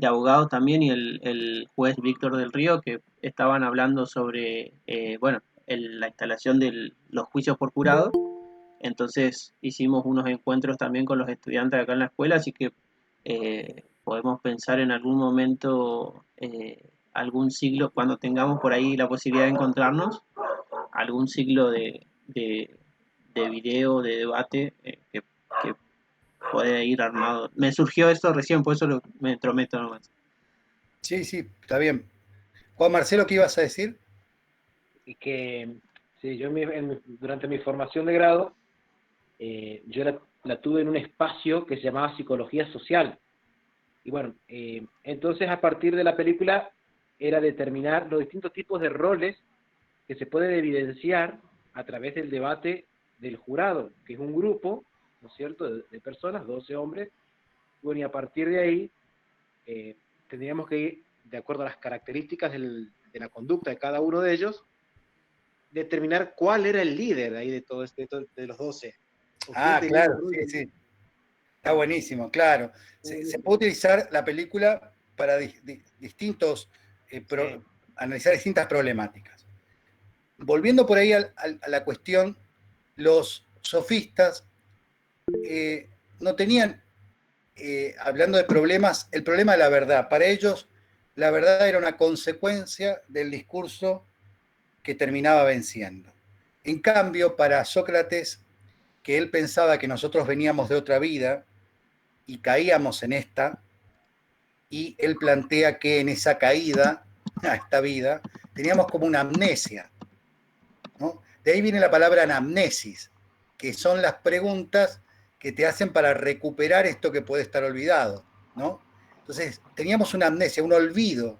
abogados también y el juez Víctor del Río que estaban hablando sobre, bueno, la instalación de los juicios por jurado. Entonces hicimos unos encuentros también con los estudiantes acá en la escuela, así que podemos pensar en algún momento, algún siglo, cuando tengamos por ahí la posibilidad de encontrarnos, algún ciclo de video, de debate, que puede ir armado. Me surgió esto recién, por eso me entrometo nomás. Sí, sí, está bien. Juan Marcelo, ¿qué ibas a decir? y que sí, yo durante mi formación de grado, yo la tuve en un espacio que se llamaba psicología social. Y bueno, entonces a partir de la película era determinar los distintos tipos de roles que se pueden evidenciar a través del debate del jurado, que es un grupo, ¿no es cierto?, de personas, 12 hombres. Bueno, y a partir de ahí tendríamos que ir, de acuerdo a las características de la conducta de cada uno de ellos, determinar cuál era el líder ahí de todo de los 12. Ah, claro, sí, sí. Está buenísimo, claro. Se puede utilizar la película para distintos, sí, analizar distintas problemáticas. Volviendo por ahí a la cuestión, los sofistas no tenían, hablando de problemas, el problema de la verdad. Para ellos, la verdad era una consecuencia del discurso que terminaba venciendo. En cambio, para Sócrates, que él pensaba que nosotros veníamos de otra vida y caíamos en esta, y él plantea que en esa caída a esta vida teníamos como una amnesia, ¿no? De ahí viene la palabra anamnesis, que son las preguntas que te hacen para recuperar esto que puede estar olvidado. ¿no? Entonces teníamos una amnesia, un olvido,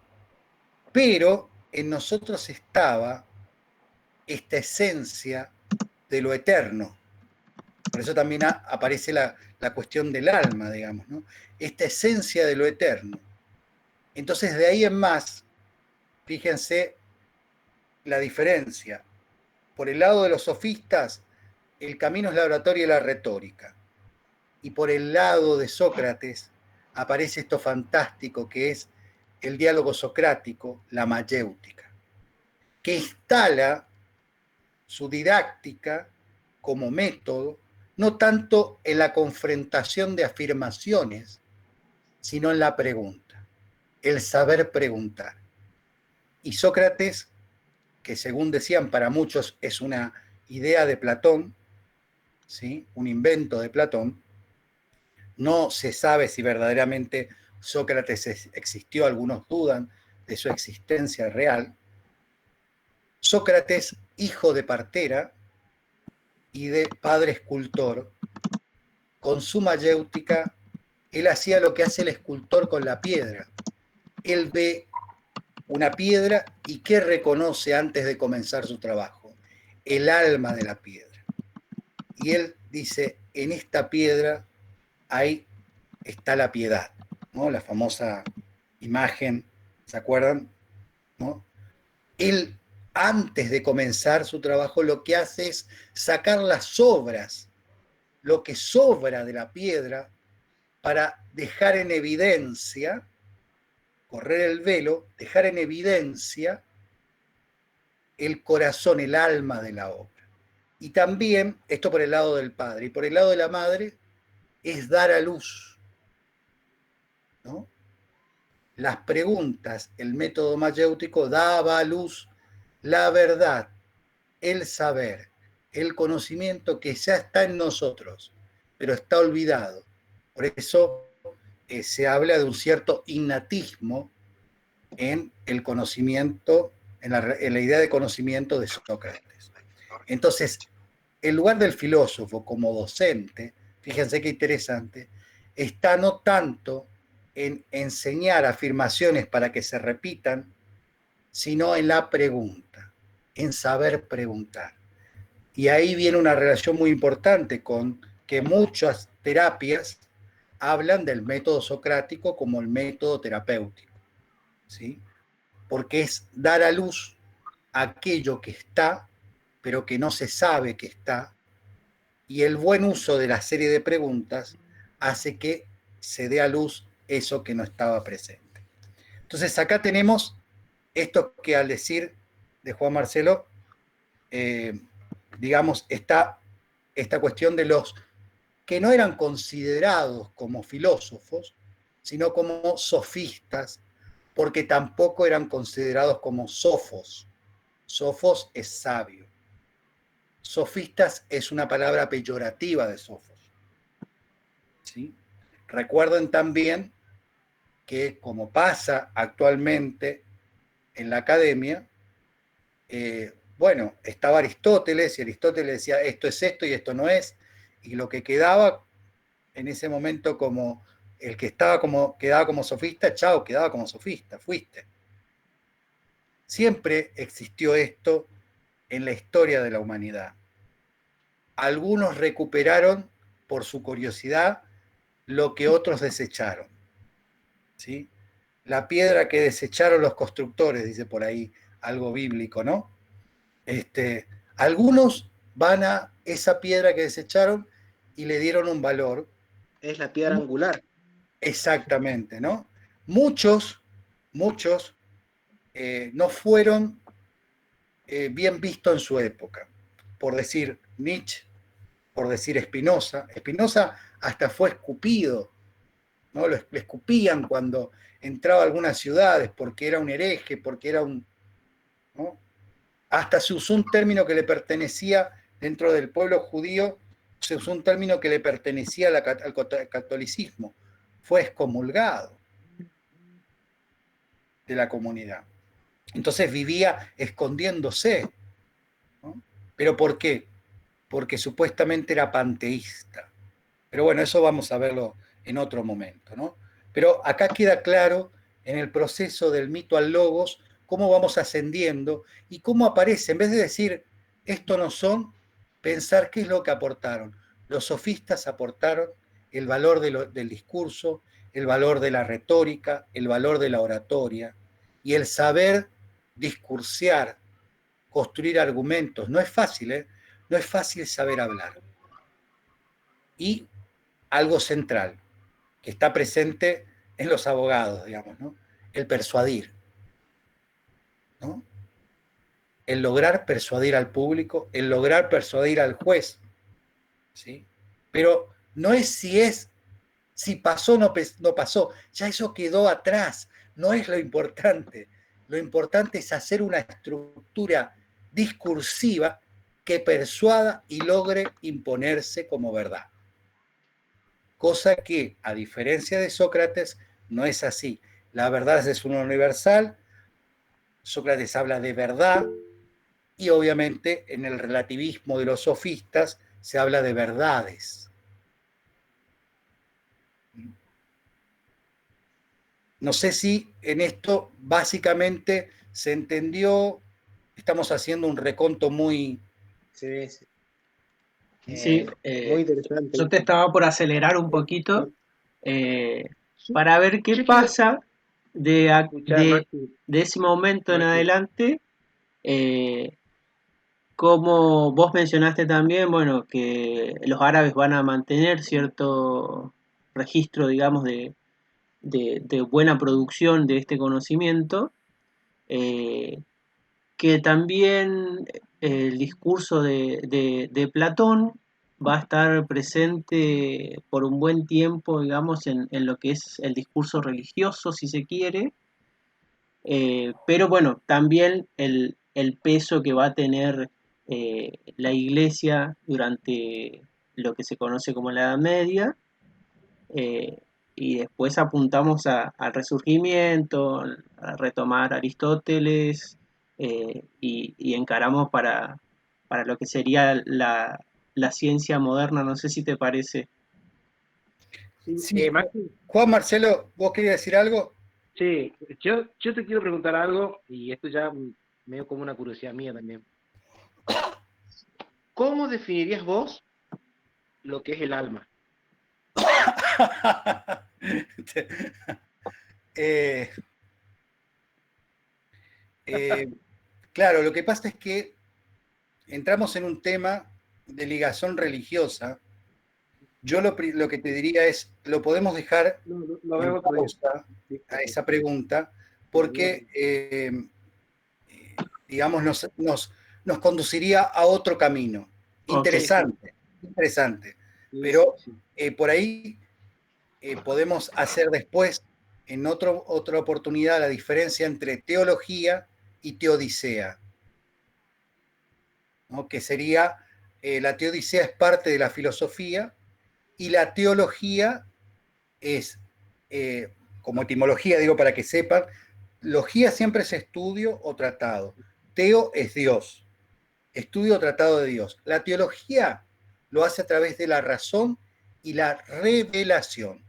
pero en nosotros estaba esta esencia de lo eterno. Por eso también aparece la cuestión del alma, digamos, ¿no? Esta esencia de lo eterno. Entonces, de ahí en más, fíjense la diferencia. Por el lado de los sofistas, el camino es la oratoria y la retórica. Y por el lado de Sócrates, aparece esto fantástico que es el diálogo socrático, la mayéutica, que instala su didáctica como método, no tanto en la confrontación de afirmaciones, sino en la pregunta, el saber preguntar. Y Sócrates, que según decían para muchos es una idea de Platón, ¿sí? Un invento de Platón, no se sabe si verdaderamente Sócrates existió, algunos dudan de su existencia real. Sócrates, hijo de partera y de padre escultor, con su mayéutica, él hacía lo que hace el escultor con la piedra. Él ve una piedra y ¿qué reconoce antes de comenzar su trabajo? El alma de la piedra. Y él dice, en esta piedra ahí está la piedad, ¿no? La famosa imagen, ¿se acuerdan? ¿No? Él, antes de comenzar su trabajo, lo que hace es sacar las sobras, lo que sobra de la piedra, para dejar en evidencia, correr el velo, dejar en evidencia el corazón, el alma de la obra. Y también, esto por el lado del padre, y por el lado de la madre, es dar a luz, ¿no? Las preguntas, el método mayéutico daba a luz la verdad, el saber, el conocimiento que ya está en nosotros, pero está olvidado. Por eso se habla de un cierto innatismo en el conocimiento, en la idea de conocimiento de Sócrates. Entonces, el lugar del filósofo como docente, fíjense qué interesante, está no tanto en enseñar afirmaciones para que se repitan, sino en la pregunta, en saber preguntar. Y ahí viene una relación muy importante con que muchas terapias hablan del método socrático como el método terapéutico, ¿sí? Porque es dar a luz aquello que está, pero que no se sabe que está, y el buen uso de la serie de preguntas hace que se dé a luz eso que no estaba presente. Entonces acá tenemos esto que al decir de Juan Marcelo, digamos, está esta cuestión de los que no eran considerados como filósofos, sino como sofistas, porque tampoco eran considerados como sofos. Sofos es sabio. Sofistas es una palabra peyorativa de sofos. ¿Sí? Recuerden también que, como pasa actualmente en la academia, bueno, estaba Aristóteles y Aristóteles decía esto es esto y esto no es, y lo que quedaba en ese momento como el que quedaba como sofista, chao, quedaba como sofista, fuiste. Siempre existió esto en la historia de la humanidad. Algunos recuperaron por su curiosidad lo que otros desecharon. ¿Sí? La piedra que desecharon los constructores, dice por ahí algo bíblico, ¿no? Algunos van a esa piedra que desecharon y le dieron un valor. Es la piedra angular. Exactamente, ¿no? Muchos no fueron bien vistos en su época. Por decir Nietzsche, por decir Spinoza. Spinoza hasta fue escupido, ¿no? Le escupían cuando entraba a algunas ciudades porque era un hereje, porque era un... ¿no? Hasta se usó un término que le pertenecía dentro del pueblo judío, se usó un término que le pertenecía al catolicismo. Fue excomulgado de la comunidad. Entonces vivía escondiéndose, ¿no? ¿Pero por qué? Porque supuestamente era panteísta. Pero bueno, eso vamos a verlo en otro momento, ¿no? Pero acá queda claro en el proceso del mito al logos cómo vamos ascendiendo y cómo aparece, en vez de decir esto no son, pensar qué es lo que aportaron. Los sofistas aportaron el valor del discurso, el valor de la retórica, el valor de la oratoria y el saber discursear, construir argumentos. No es fácil, ¿eh? No es fácil saber hablar. Y algo central, que está presente en los abogados, digamos, ¿no? El persuadir, ¿no? El lograr persuadir al público, el lograr persuadir al juez, ¿sí? Pero no es si pasó o no pasó, ya eso quedó atrás, no es lo importante. Lo importante es hacer una estructura discursiva que persuada y logre imponerse como verdad. Cosa que, a diferencia de Sócrates, no es así. La verdad es una universal, Sócrates habla de verdad, y obviamente en el relativismo de los sofistas se habla de verdades. No sé si en esto básicamente se entendió, estamos haciendo un reconto muy... Sí, sí. Sí, Muy interesante. yo te estaba por acelerar un poquito Yo, para ver qué yo quiero pasa escuchar, Maxi. de ese momento en Maxi, adelante. eh, Como vos mencionaste también, bueno, que los árabes van a mantener cierto registro, digamos, de buena producción de este conocimiento, eh, que también el discurso de Platón va a estar presente por un buen tiempo, digamos, en lo que es el discurso religioso, si se quiere, pero bueno, también el peso que va a tener la iglesia durante lo que se conoce como la Edad Media, eh, y después apuntamos al Resurgimiento, a retomar Aristóteles, y encaramos para lo que sería la ciencia moderna, no sé si te parece. sí, Sí, Maxi, Juan Marcelo, ¿vos querías decir algo? sí, yo te quiero preguntar algo, y esto ya me dio como una curiosidad mía también. ¿Cómo definirías vos lo que es el alma? eh, eh, claro, lo que pasa es que entramos en un tema de ligación religiosa. Yo lo que te diría es, lo podemos dejar No, lo en veo otro día. pausa Sí, a sí, esa pregunta, sí, lo veo otro porque, día. digamos, nos conduciría a otro camino. Ok, Sí, sí, Interesante, interesante. sí, sí, Pero sí. por ahí podemos hacer después, en otra oportunidad, la diferencia entre teología y teodicea, ¿no? Que sería, la teodicea es parte de la filosofía y la teología es, como etimología, digo para que sepan, logía siempre es estudio o tratado. Teo es Dios, estudio o tratado de Dios. La teología lo hace a través de la razón y la revelación.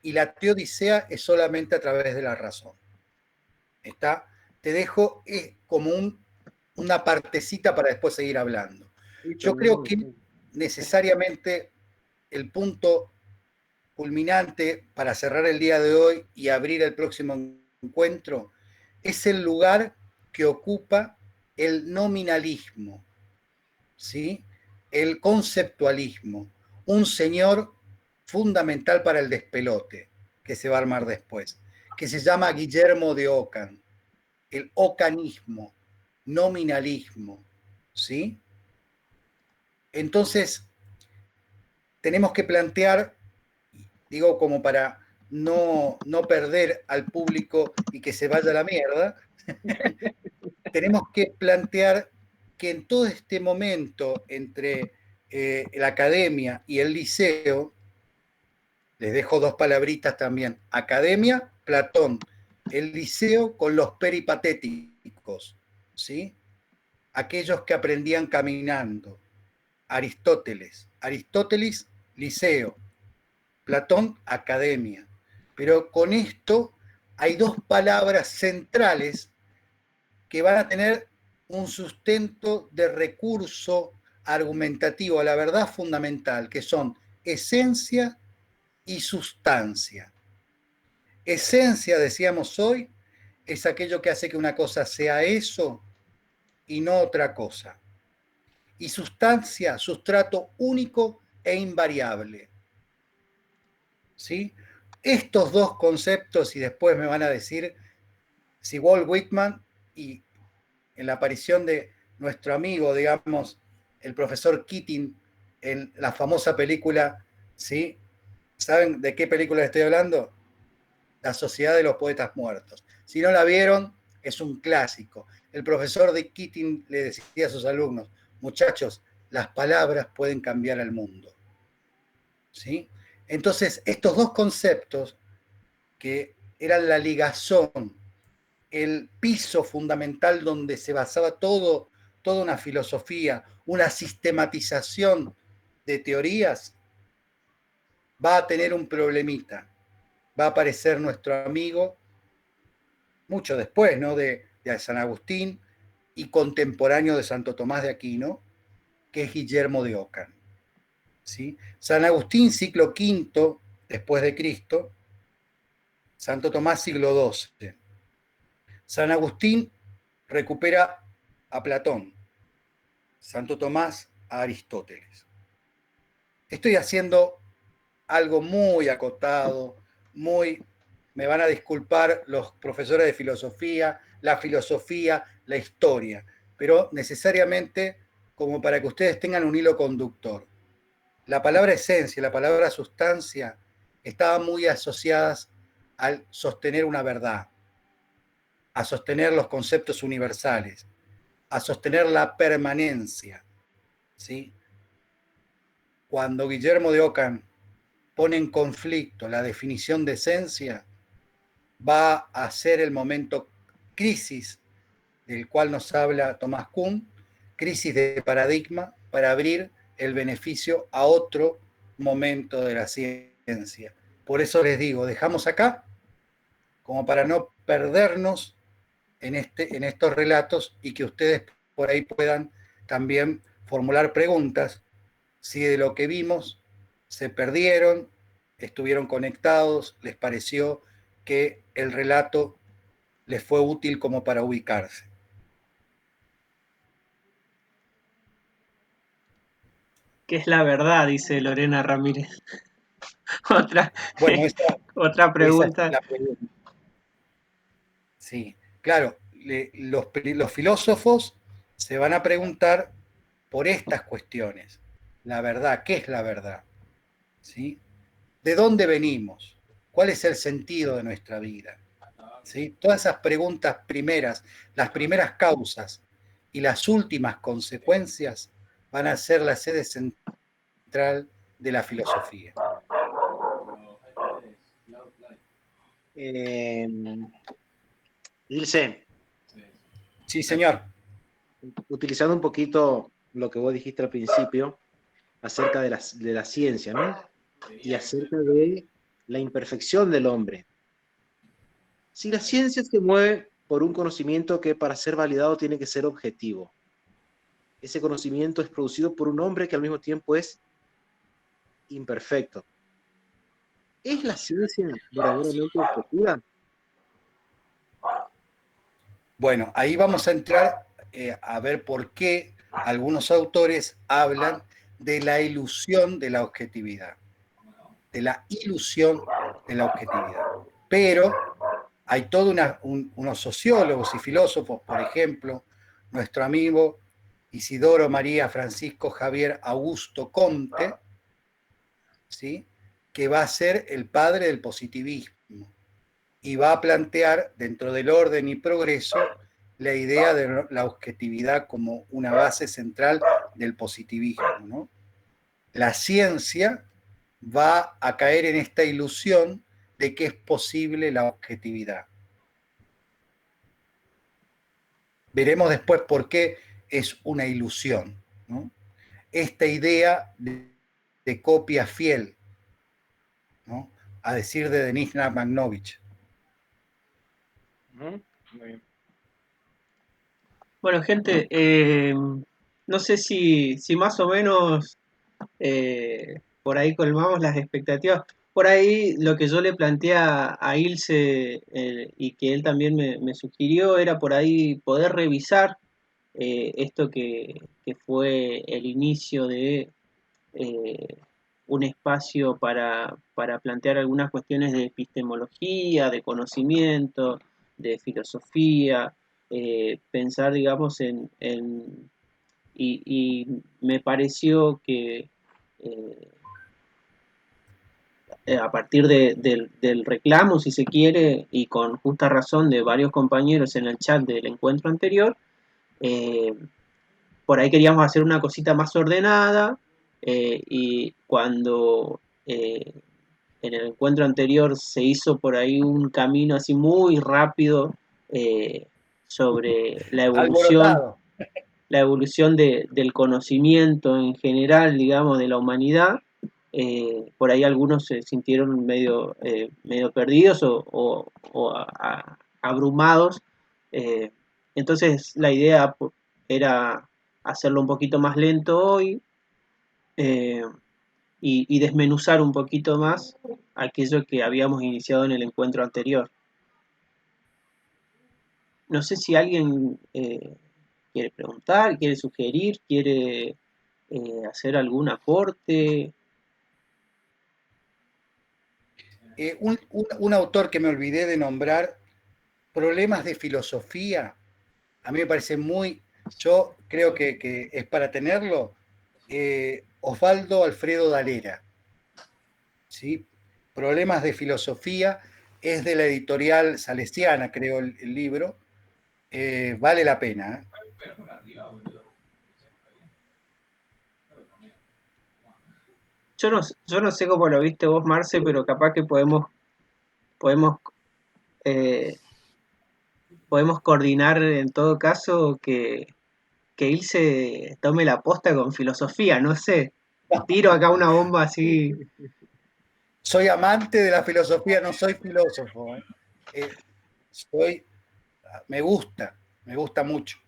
Y la teodicea es solamente a través de la razón. ¿Está? Te dejo como una partecita para después seguir hablando. Listo, Yo mi creo hermano. que necesariamente el punto culminante para cerrar el día de hoy y abrir el próximo encuentro es el lugar que ocupa el nominalismo, ¿sí? El conceptualismo, un señor fundamental para el despelote que se va a armar después, que se llama Guillermo de Ockham, el ocanismo, nominalismo, ¿sí? Entonces, tenemos que plantear, digo, como para no perder al público y que se vaya a la mierda, tenemos que plantear que en todo este momento entre la academia y el liceo, les dejo dos palabritas también, academia, Platón, el liceo con los peripatéticos, ¿sí? Aquellos que aprendían caminando, Aristóteles, liceo, Platón, academia. Pero con esto hay dos palabras centrales que van a tener un sustento de recurso argumentativo a la verdad fundamental, que son esencia y sustancia. Esencia, decíamos hoy, es aquello que hace que una cosa sea eso y no otra cosa. Y sustancia, sustrato único e invariable. ¿Sí? Estos dos conceptos, y después me van a decir si Walt Whitman, y en la aparición de nuestro amigo, digamos, el profesor Keating, en la famosa película, ¿sí? ¿Saben de qué película estoy hablando? La Sociedad de los Poetas Muertos. Si no la vieron, es un clásico. El profesor de Keating le decía a sus alumnos, muchachos, las palabras pueden cambiar al mundo. ¿Sí? Entonces, estos dos conceptos, que eran la ligazón, el piso fundamental donde se basaba toda una filosofía, una sistematización de teorías, va a tener un problemita. Va a aparecer nuestro amigo mucho después, ¿no? de San Agustín y contemporáneo de Santo Tomás de Aquino, que es Guillermo de Ockham. ¿Sí? San Agustín, siglo V después de Cristo, Santo Tomás, siglo XII. San Agustín recupera a Platón, Santo Tomás a Aristóteles. Estoy haciendo algo muy acotado, me van a disculpar los profesores de filosofía, la historia, pero necesariamente como para que ustedes tengan un hilo conductor. La palabra esencia, la palabra sustancia, estaban muy asociadas al sostener una verdad, a sostener los conceptos universales, a sostener la permanencia. ¿Sí? Cuando Guillermo de Ockham pone en conflicto la definición de esencia, va a ser el momento crisis del cual nos habla Thomas Kuhn, crisis de paradigma para abrir el beneficio a otro momento de la ciencia. Por eso les digo, dejamos acá, como para no perdernos en estos relatos y que ustedes por ahí puedan también formular preguntas, si de lo que vimos se perdieron, estuvieron conectados, les pareció que el relato les fue útil como para ubicarse. ¿Qué es la verdad? Dice Lorena Ramírez. Otra, Bueno, otra esa es pregunta. la pregunta. Sí, claro, los filósofos se van a preguntar por estas cuestiones. La verdad, ¿qué es la verdad? ¿Sí? ¿De dónde venimos? ¿Cuál es el sentido de nuestra vida? ¿Sí? Todas esas preguntas primeras, las primeras causas y las últimas consecuencias van a ser la sede central de la filosofía. Ilse, Sí, señor. utilizando un poquito lo que vos dijiste al principio acerca de la ciencia, ¿no? Y acerca de la imperfección del hombre. Si la ciencia se mueve por un conocimiento que para ser validado tiene que ser objetivo, ese conocimiento es producido por un hombre que al mismo tiempo es imperfecto. ¿Es la ciencia verdaderamente objetiva? Bueno, ahí vamos a entrar a ver por qué algunos autores hablan de la ilusión de la objetividad, de la ilusión de la objetividad. Pero hay todos unos sociólogos y filósofos, por ejemplo, nuestro amigo Isidoro María Francisco Javier Augusto Comte, ¿sí? Que va a ser el padre del positivismo y va a plantear dentro del orden y progreso la idea de la objetividad como una base central del positivismo, ¿no? La ciencia va a caer en esta ilusión de que es posible la objetividad. Veremos después por qué es una ilusión, ¿no? Esta idea de copia fiel, ¿no? a decir de Denis Nabokov. Muy bien. Bueno, gente, no sé si más o menos por ahí colmamos las expectativas. Por ahí lo que yo le planteé a Ilse y que él también me sugirió era por ahí poder revisar esto que fue el inicio de eh, un espacio para plantear algunas cuestiones de epistemología, de conocimiento, de filosofía, pensar, digamos, y me pareció que eh, a partir del reclamo, si se quiere, y con justa razón de varios compañeros en el chat del encuentro anterior, eh, por ahí queríamos hacer una cosita más ordenada y cuando en el encuentro anterior se hizo por ahí un camino así muy rápido sobre Alborotado. la evolución del conocimiento en general, digamos, de la humanidad. Por ahí algunos se sintieron medio perdidos o abrumados. Eh, entonces la idea era hacerlo un poquito más lento hoy eh, y desmenuzar un poquito más aquello que habíamos iniciado en el encuentro anterior. No sé si alguien quiere preguntar, quiere sugerir, quiere hacer algún aporte. Un autor que me olvidé de nombrar, Problemas de filosofía, a mí me parece muy, yo creo que es para tenerlo, Osvaldo Alfredo Dalera, ¿sí? Problemas de filosofía, es de la editorial Salesiana, creo el libro, vale la pena. Yo no sé cómo lo viste vos, Marce, pero capaz que podemos, eh, podemos coordinar en todo caso que Ilse tome la posta con filosofía, no sé. Tiro acá una bomba así. Soy amante de la filosofía, no soy filósofo. Soy, me gusta mucho.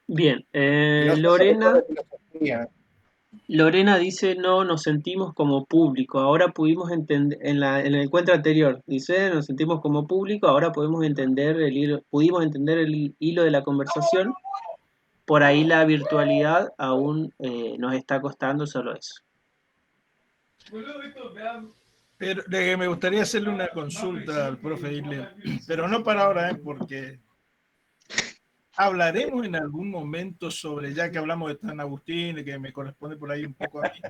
Bien, Y no sé sobre todo de filosofía. Lorena dice, no, nos sentimos como público, ahora pudimos entender, en el encuentro anterior, dice, nos sentimos como público, ahora podemos entender el hilo, pudimos entender el hilo de la conversación, por ahí la virtualidad aún nos está costando solo eso. Pero me gustaría hacerle una consulta al profe Isle, pero no para ahora, porque hablaremos en algún momento sobre, ya que hablamos de San Agustín, y que me corresponde por ahí un poco a mí,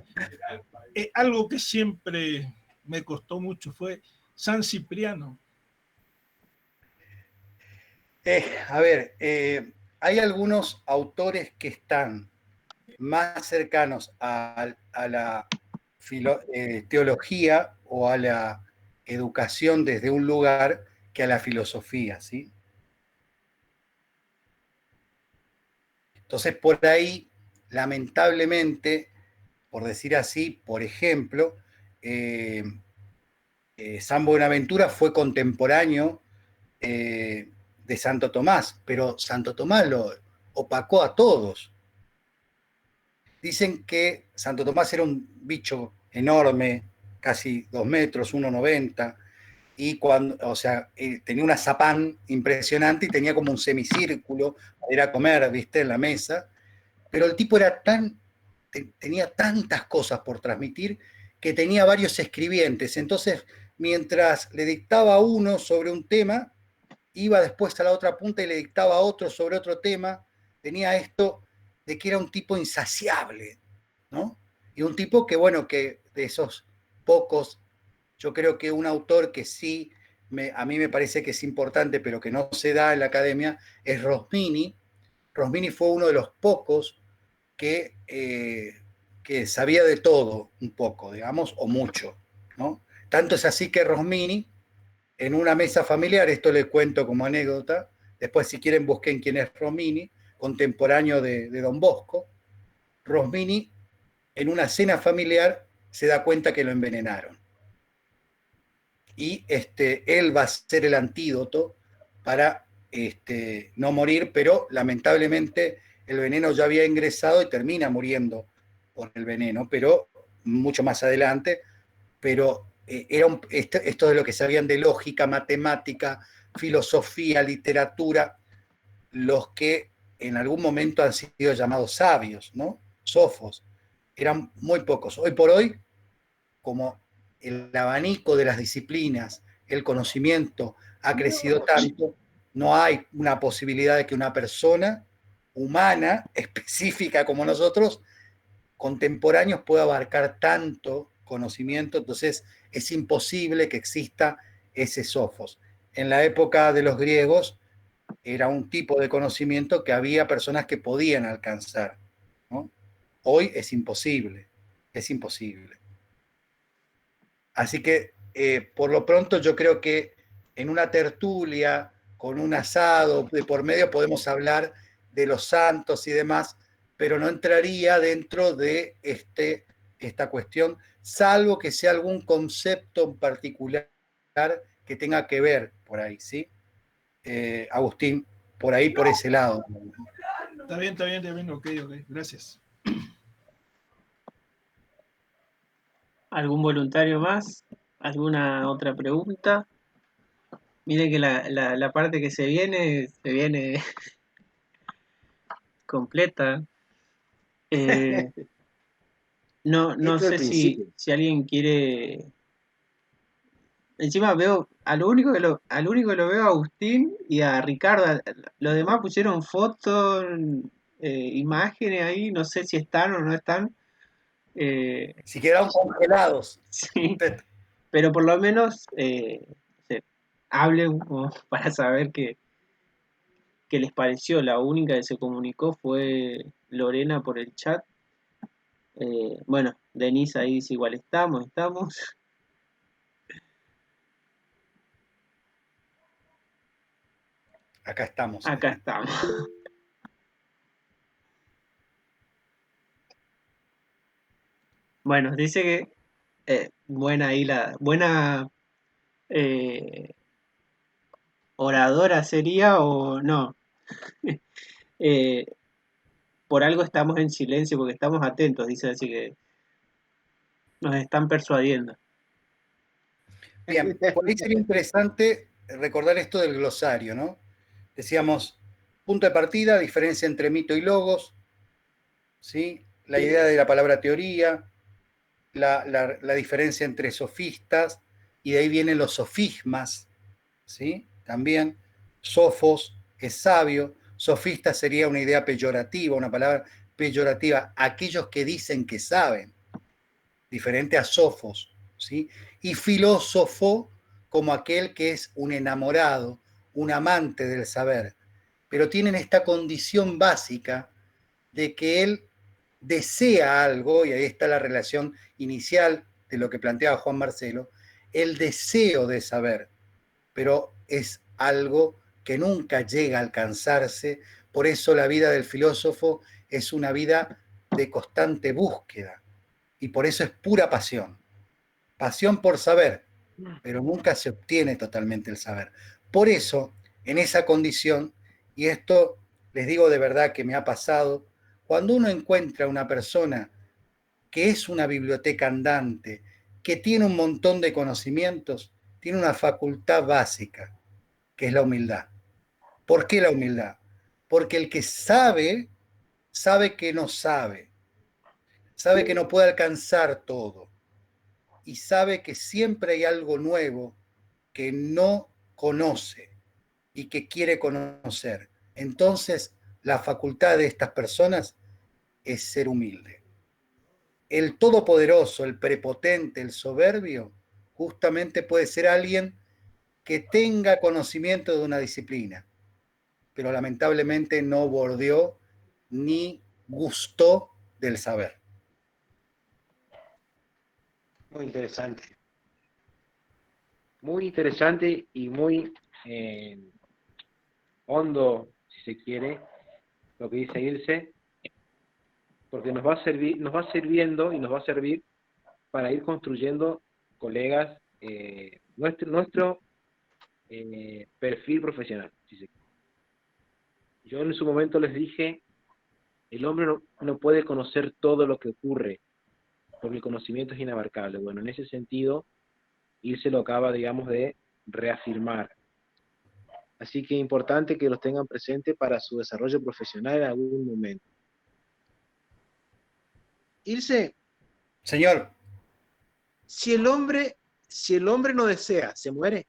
algo que siempre me costó mucho fue San Cipriano. A ver, hay algunos autores que están más cercanos a la teología o a la educación desde un lugar que a la filosofía, ¿sí? Entonces, por ahí, lamentablemente, por decir así, por ejemplo, San Buenaventura fue contemporáneo de Santo Tomás, pero Santo Tomás lo opacó a todos. Dicen que Santo Tomás era un bicho enorme, casi 2 metros, 1,90, y cuando, o sea, tenía una zapán impresionante y tenía como un semicírculo para ir a comer, viste, en la mesa, pero el tipo era tenía tantas cosas por transmitir que tenía varios escribientes, entonces mientras le dictaba a uno sobre un tema, iba después a la otra punta y le dictaba a otro sobre otro tema, tenía esto de que era un tipo insaciable, ¿no? Y un tipo que, bueno, que de esos pocos, yo creo que un autor que sí, a mí me parece que es importante, pero que no se da en la academia, es Rosmini. Rosmini fue uno de los pocos que sabía de todo un poco, digamos, o mucho, ¿no? Tanto es así que Rosmini, en una mesa familiar, esto le cuento como anécdota, después si quieren busquen quién es Rosmini, contemporáneo de Don Bosco. Rosmini, en una cena familiar, se da cuenta que lo envenenaron. y él va a ser el antídoto para no morir, pero lamentablemente el veneno ya había ingresado y termina muriendo por el veneno, pero mucho más adelante, pero esto de lo que sabían de lógica, matemática, filosofía, literatura, los que en algún momento han sido llamados sabios, ¿no? Sofos, eran muy pocos. Hoy por hoy, como el abanico de las disciplinas, el conocimiento ha crecido tanto, no hay una posibilidad de que una persona humana, específica como nosotros, contemporáneos, pueda abarcar tanto conocimiento, entonces es imposible que exista ese sofos. En la época de los griegos era un tipo de conocimiento que había personas que podían alcanzar, ¿no? Hoy es imposible, es imposible. Así que, por lo pronto, yo creo que en una tertulia, con un asado de por medio, podemos hablar de los santos y demás, pero no entraría dentro de esta cuestión, salvo que sea algún concepto en particular que tenga que ver por ahí, ¿sí? Agustín, por ahí, por ese lado. Está bien, ok, gracias. ¿Algún voluntario más? ¿Alguna otra pregunta? Miren que la parte que se viene completa. No Esto es el sé principio. si alguien quiere. Encima veo, al único que lo veo a Agustín y a Ricardo. Los demás pusieron fotos, imágenes ahí, no sé si están o no están. Si quedaron congelados. Sí, pero por lo menos hablen como para saber qué les pareció. La única que se comunicó fue Lorena por el chat. Bueno, Denise ahí dice igual estamos. Acá estamos. Acá estamos. Bueno, dice que buena ahí buena eh, oradora sería o no. Eh, por algo estamos en silencio porque estamos atentos, dice, así que nos están persuadiendo. Bien, por ahí sería interesante recordar esto del glosario, ¿no? Decíamos, punto de partida, diferencia entre mito y logos, ¿sí? La idea de la palabra teoría, la diferencia entre sofistas, y de ahí vienen los sofismas, ¿sí? También, sofos es sabio, sofista sería una idea peyorativa, una palabra peyorativa, aquellos que dicen que saben, diferente a sofos, ¿sí? Y filósofo como aquel que es un enamorado, un amante del saber, pero tienen esta condición básica de que él desea algo, y ahí está la relación inicial de lo que planteaba Juan Marcelo, el deseo de saber, pero es algo que nunca llega a alcanzarse, por eso la vida del filósofo es una vida de constante búsqueda, y por eso es pura pasión. Pasión por saber, pero nunca se obtiene totalmente el saber. Por eso, en esa condición, y esto les digo de verdad que me ha pasado, cuando uno encuentra una persona que es una biblioteca andante, que tiene un montón de conocimientos, tiene una facultad básica, que es la humildad. ¿Por qué la humildad? Porque el que sabe, sabe que no sabe que no puede alcanzar todo, y sabe que siempre hay algo nuevo que no conoce y que quiere conocer. Entonces, la facultad de estas personas es ser humilde. El todopoderoso, el prepotente, el soberbio, justamente puede ser alguien que tenga conocimiento de una disciplina, pero lamentablemente no bordeó ni gustó del saber. Muy interesante. Muy interesante y muy hondo, si se quiere, lo que dice Ilse, porque nos va a servir, nos va sirviendo y nos va a servir para ir construyendo, colegas, nuestro perfil profesional. Si se quiere. Yo en su momento les dije, el hombre no puede conocer todo lo que ocurre, porque el conocimiento es inabarcable. Bueno, en ese sentido, Ilse lo acaba, digamos, de reafirmar. Así que es importante que los tengan presente para su desarrollo profesional en algún momento. Ilse, Señor, si el hombre no desea, ¿se muere?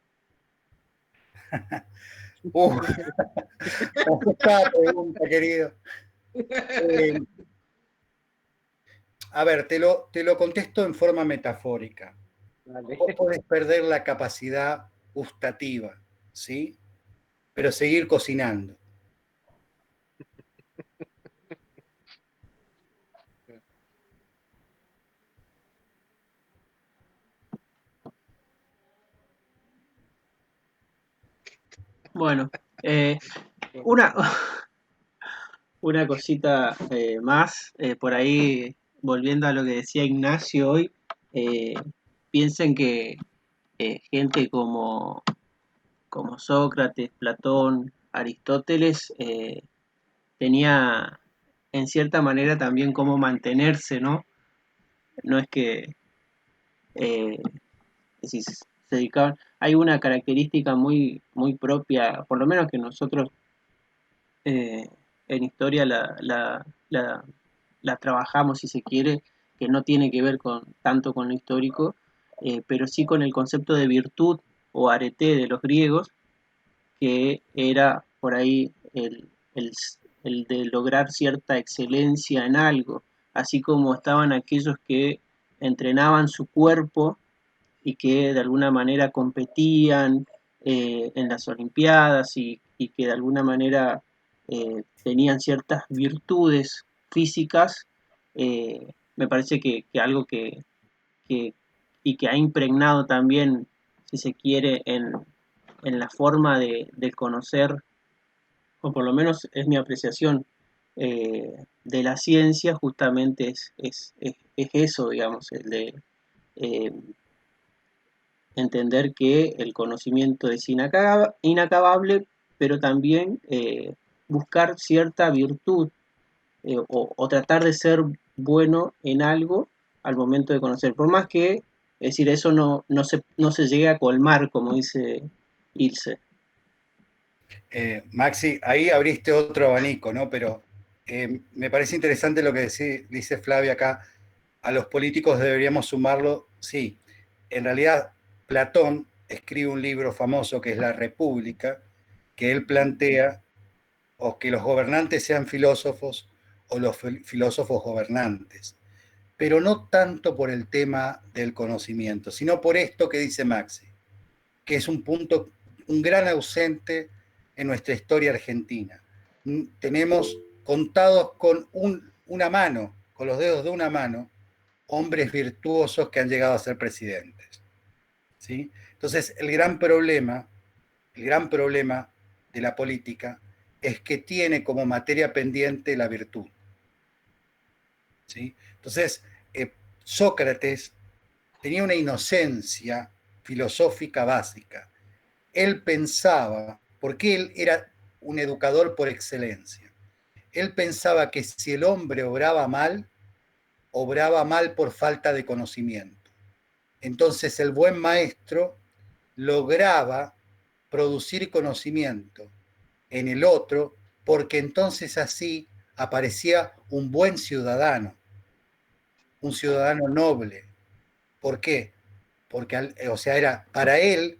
esta pregunta, querido. A ver, te lo contesto en forma metafórica. Vale. Vos podés perder la capacidad gustativa, ¿sí? Pero seguir cocinando. Bueno, una, una cosita más, por ahí, volviendo a lo que decía Ignacio hoy, eh, piensen que gente como Sócrates, Platón, Aristóteles, tenía en cierta manera también cómo mantenerse, ¿no? No es que si se dedicaban, hay una característica muy propia, por lo menos que nosotros eh, en historia la trabajamos, si se quiere, que no tiene que ver tanto con lo histórico, pero sí con el concepto de virtud o arete de los griegos, que era por ahí el de lograr cierta excelencia en algo, así como estaban aquellos que entrenaban su cuerpo y que de alguna manera competían en las Olimpiadas y que de alguna manera tenían ciertas virtudes físicas, me parece que algo que, y que ha impregnado también, si se quiere, en la forma de conocer, o por lo menos es mi apreciación, de la ciencia, justamente es eso, digamos, el de eh, entender que el conocimiento es inacabable, pero también buscar cierta virtud o tratar de ser bueno en algo al momento de conocer. Por más que, es decir, eso no se llegue a colmar, como dice Ilse. Maxi, ahí abriste otro abanico, ¿no? Pero me parece interesante lo que dice Flavia acá. A los políticos deberíamos sumarlo, sí. En realidad, Platón escribe un libro famoso que es La República, que él plantea o que los gobernantes sean filósofos o los filósofos gobernantes, pero no tanto por el tema del conocimiento, sino por esto que dice Maxi, que es un punto, un gran ausente en nuestra historia argentina. Tenemos contados con una mano, con los dedos de una mano, hombres virtuosos que han llegado a ser presidentes. ¿Sí? Entonces, el gran problema de la política es que tiene como materia pendiente la virtud. ¿Sí? Entonces, Sócrates tenía una inocencia filosófica básica. Él pensaba, porque él era un educador por excelencia, él pensaba que si el hombre obraba mal por falta de conocimiento. Entonces el buen maestro lograba producir conocimiento en el otro, porque entonces así aparecía un buen ciudadano, un ciudadano noble. ¿Por qué? Porque, o sea, era para él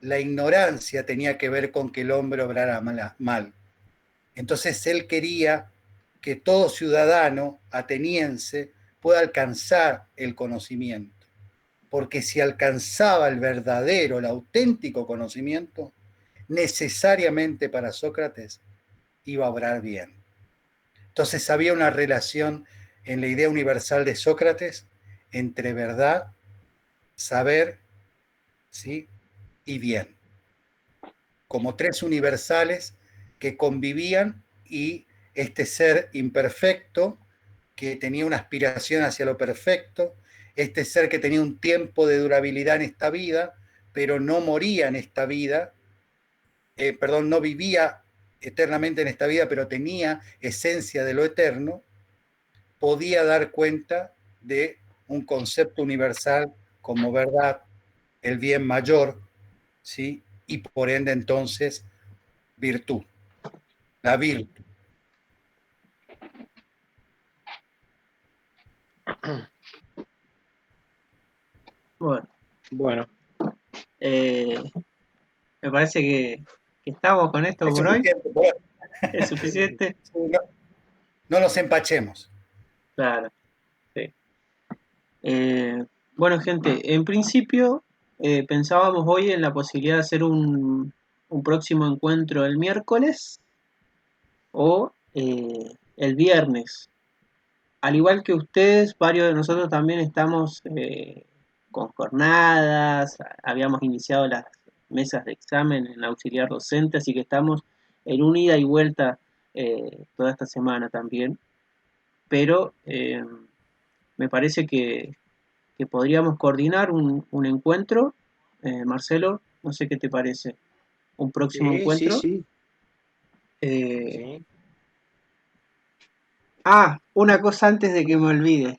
la ignorancia tenía que ver con que el hombre obrara mal. Entonces él quería que todo ciudadano ateniense pueda alcanzar el conocimiento, porque si alcanzaba el verdadero, el auténtico conocimiento, necesariamente para Sócrates iba a obrar bien. Entonces había una relación en la idea universal de Sócrates entre verdad, saber, ¿sí? y bien, como tres universales que convivían y este ser imperfecto que tenía una aspiración hacia lo perfecto, este ser que tenía un tiempo de durabilidad en esta vida, pero no moría en esta vida, perdón, no vivía eternamente en esta vida, pero tenía esencia de lo eterno, podía dar cuenta de un concepto universal como verdad, el bien mayor, ¿sí? Y por ende entonces virtud, la virtud. Bueno, me parece que estamos con esto Es por hoy. suficiente. Bueno. ¿Es suficiente? No nos empachemos. Claro, sí. Bueno, gente, en principio pensábamos hoy en la posibilidad de hacer un próximo encuentro el miércoles o el viernes. Al igual que ustedes, varios de nosotros también estamos con jornadas, habíamos iniciado las mesas de examen en auxiliar docente, así que estamos en un ida y vuelta toda esta semana también. Pero me parece que podríamos coordinar un encuentro. Marcelo, no sé qué te parece. Un próximo encuentro. Sí. Una cosa antes de que me olvide.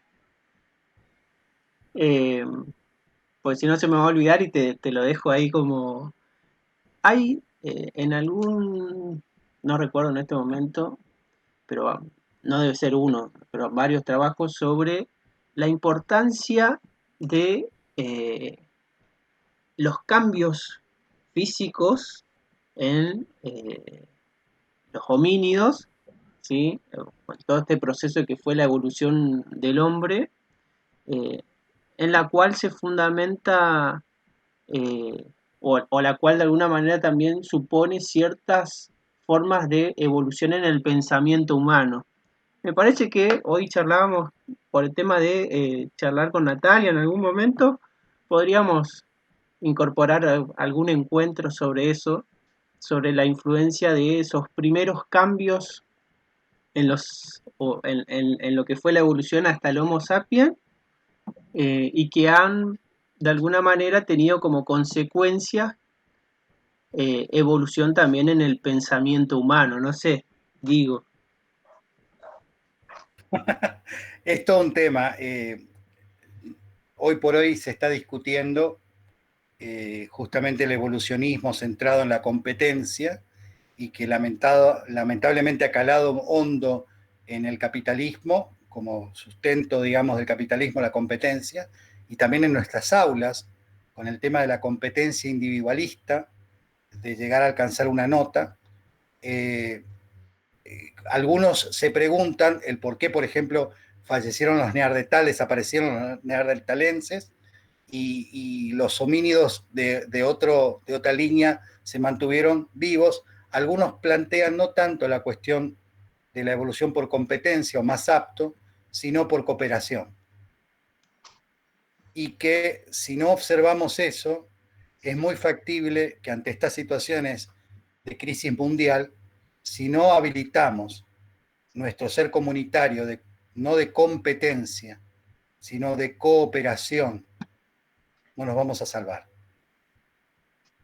Pues si no se me va a olvidar y te lo dejo ahí como... Hay en algún... No recuerdo en este momento, pero no debe ser uno, pero varios trabajos sobre la importancia de los cambios físicos en los homínidos, ¿sí? Con todo este proceso que fue la evolución del hombre, eh, en la cual se fundamenta, o la cual de alguna manera también supone ciertas formas de evolución en el pensamiento humano. Me parece que hoy charlábamos por el tema de charlar con Natalia en algún momento, podríamos incorporar algún encuentro sobre eso, sobre la influencia de esos primeros cambios en lo que fue la evolución hasta el Homo sapiens, y que han de alguna manera tenido como consecuencia evolución también en el pensamiento humano, no sé, digo. Es todo un tema. Hoy por hoy se está discutiendo justamente el evolucionismo centrado en la competencia y que lamentablemente ha calado hondo en el capitalismo, como sustento, digamos, del capitalismo, la competencia, y también en nuestras aulas, con el tema de la competencia individualista, de llegar a alcanzar una nota. Algunos se preguntan el por qué, por ejemplo, fallecieron los neandertales, aparecieron los neandertalenses, y los homínidos de otra línea se mantuvieron vivos. Algunos plantean no tanto la cuestión de la evolución por competencia o más apto, sino por cooperación. Y que si no observamos eso, es muy factible que ante estas situaciones de crisis mundial, si no habilitamos nuestro ser comunitario, no de competencia, sino de cooperación, no nos vamos a salvar.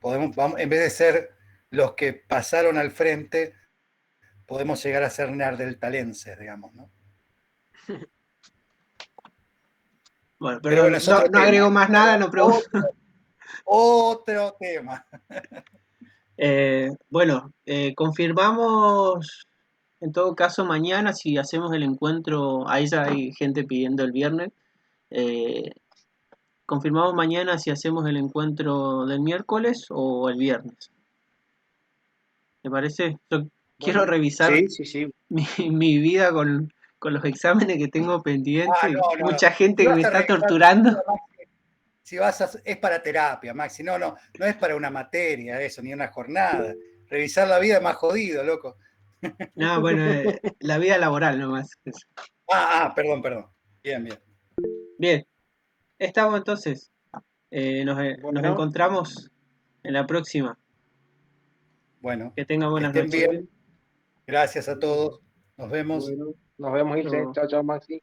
En vez de ser los que pasaron al frente, podemos llegar a ser neandertalenses, digamos, ¿no? Bueno, pero no agrego más nada, no pregunto. Otro tema. Bueno, confirmamos en todo caso mañana si hacemos el encuentro. Ahí ya hay gente pidiendo el viernes. Confirmamos mañana si hacemos el encuentro del miércoles o el viernes. ¿Te parece? Yo quiero revisar mi vida con los exámenes que tengo pendientes. Mucha gente que me está torturando. Si es para terapia, Maxi. No es para una materia eso, ni una jornada. Revisar la vida es más jodido, loco. No, bueno, la vida laboral nomás. Perdón. Bien. Bien, estamos entonces. Nos encontramos en la próxima. Bueno, que tengan buenas noches. Bien. Gracias a todos. Nos vemos. Bueno, nos vemos, Ilse. Chao, Maxi.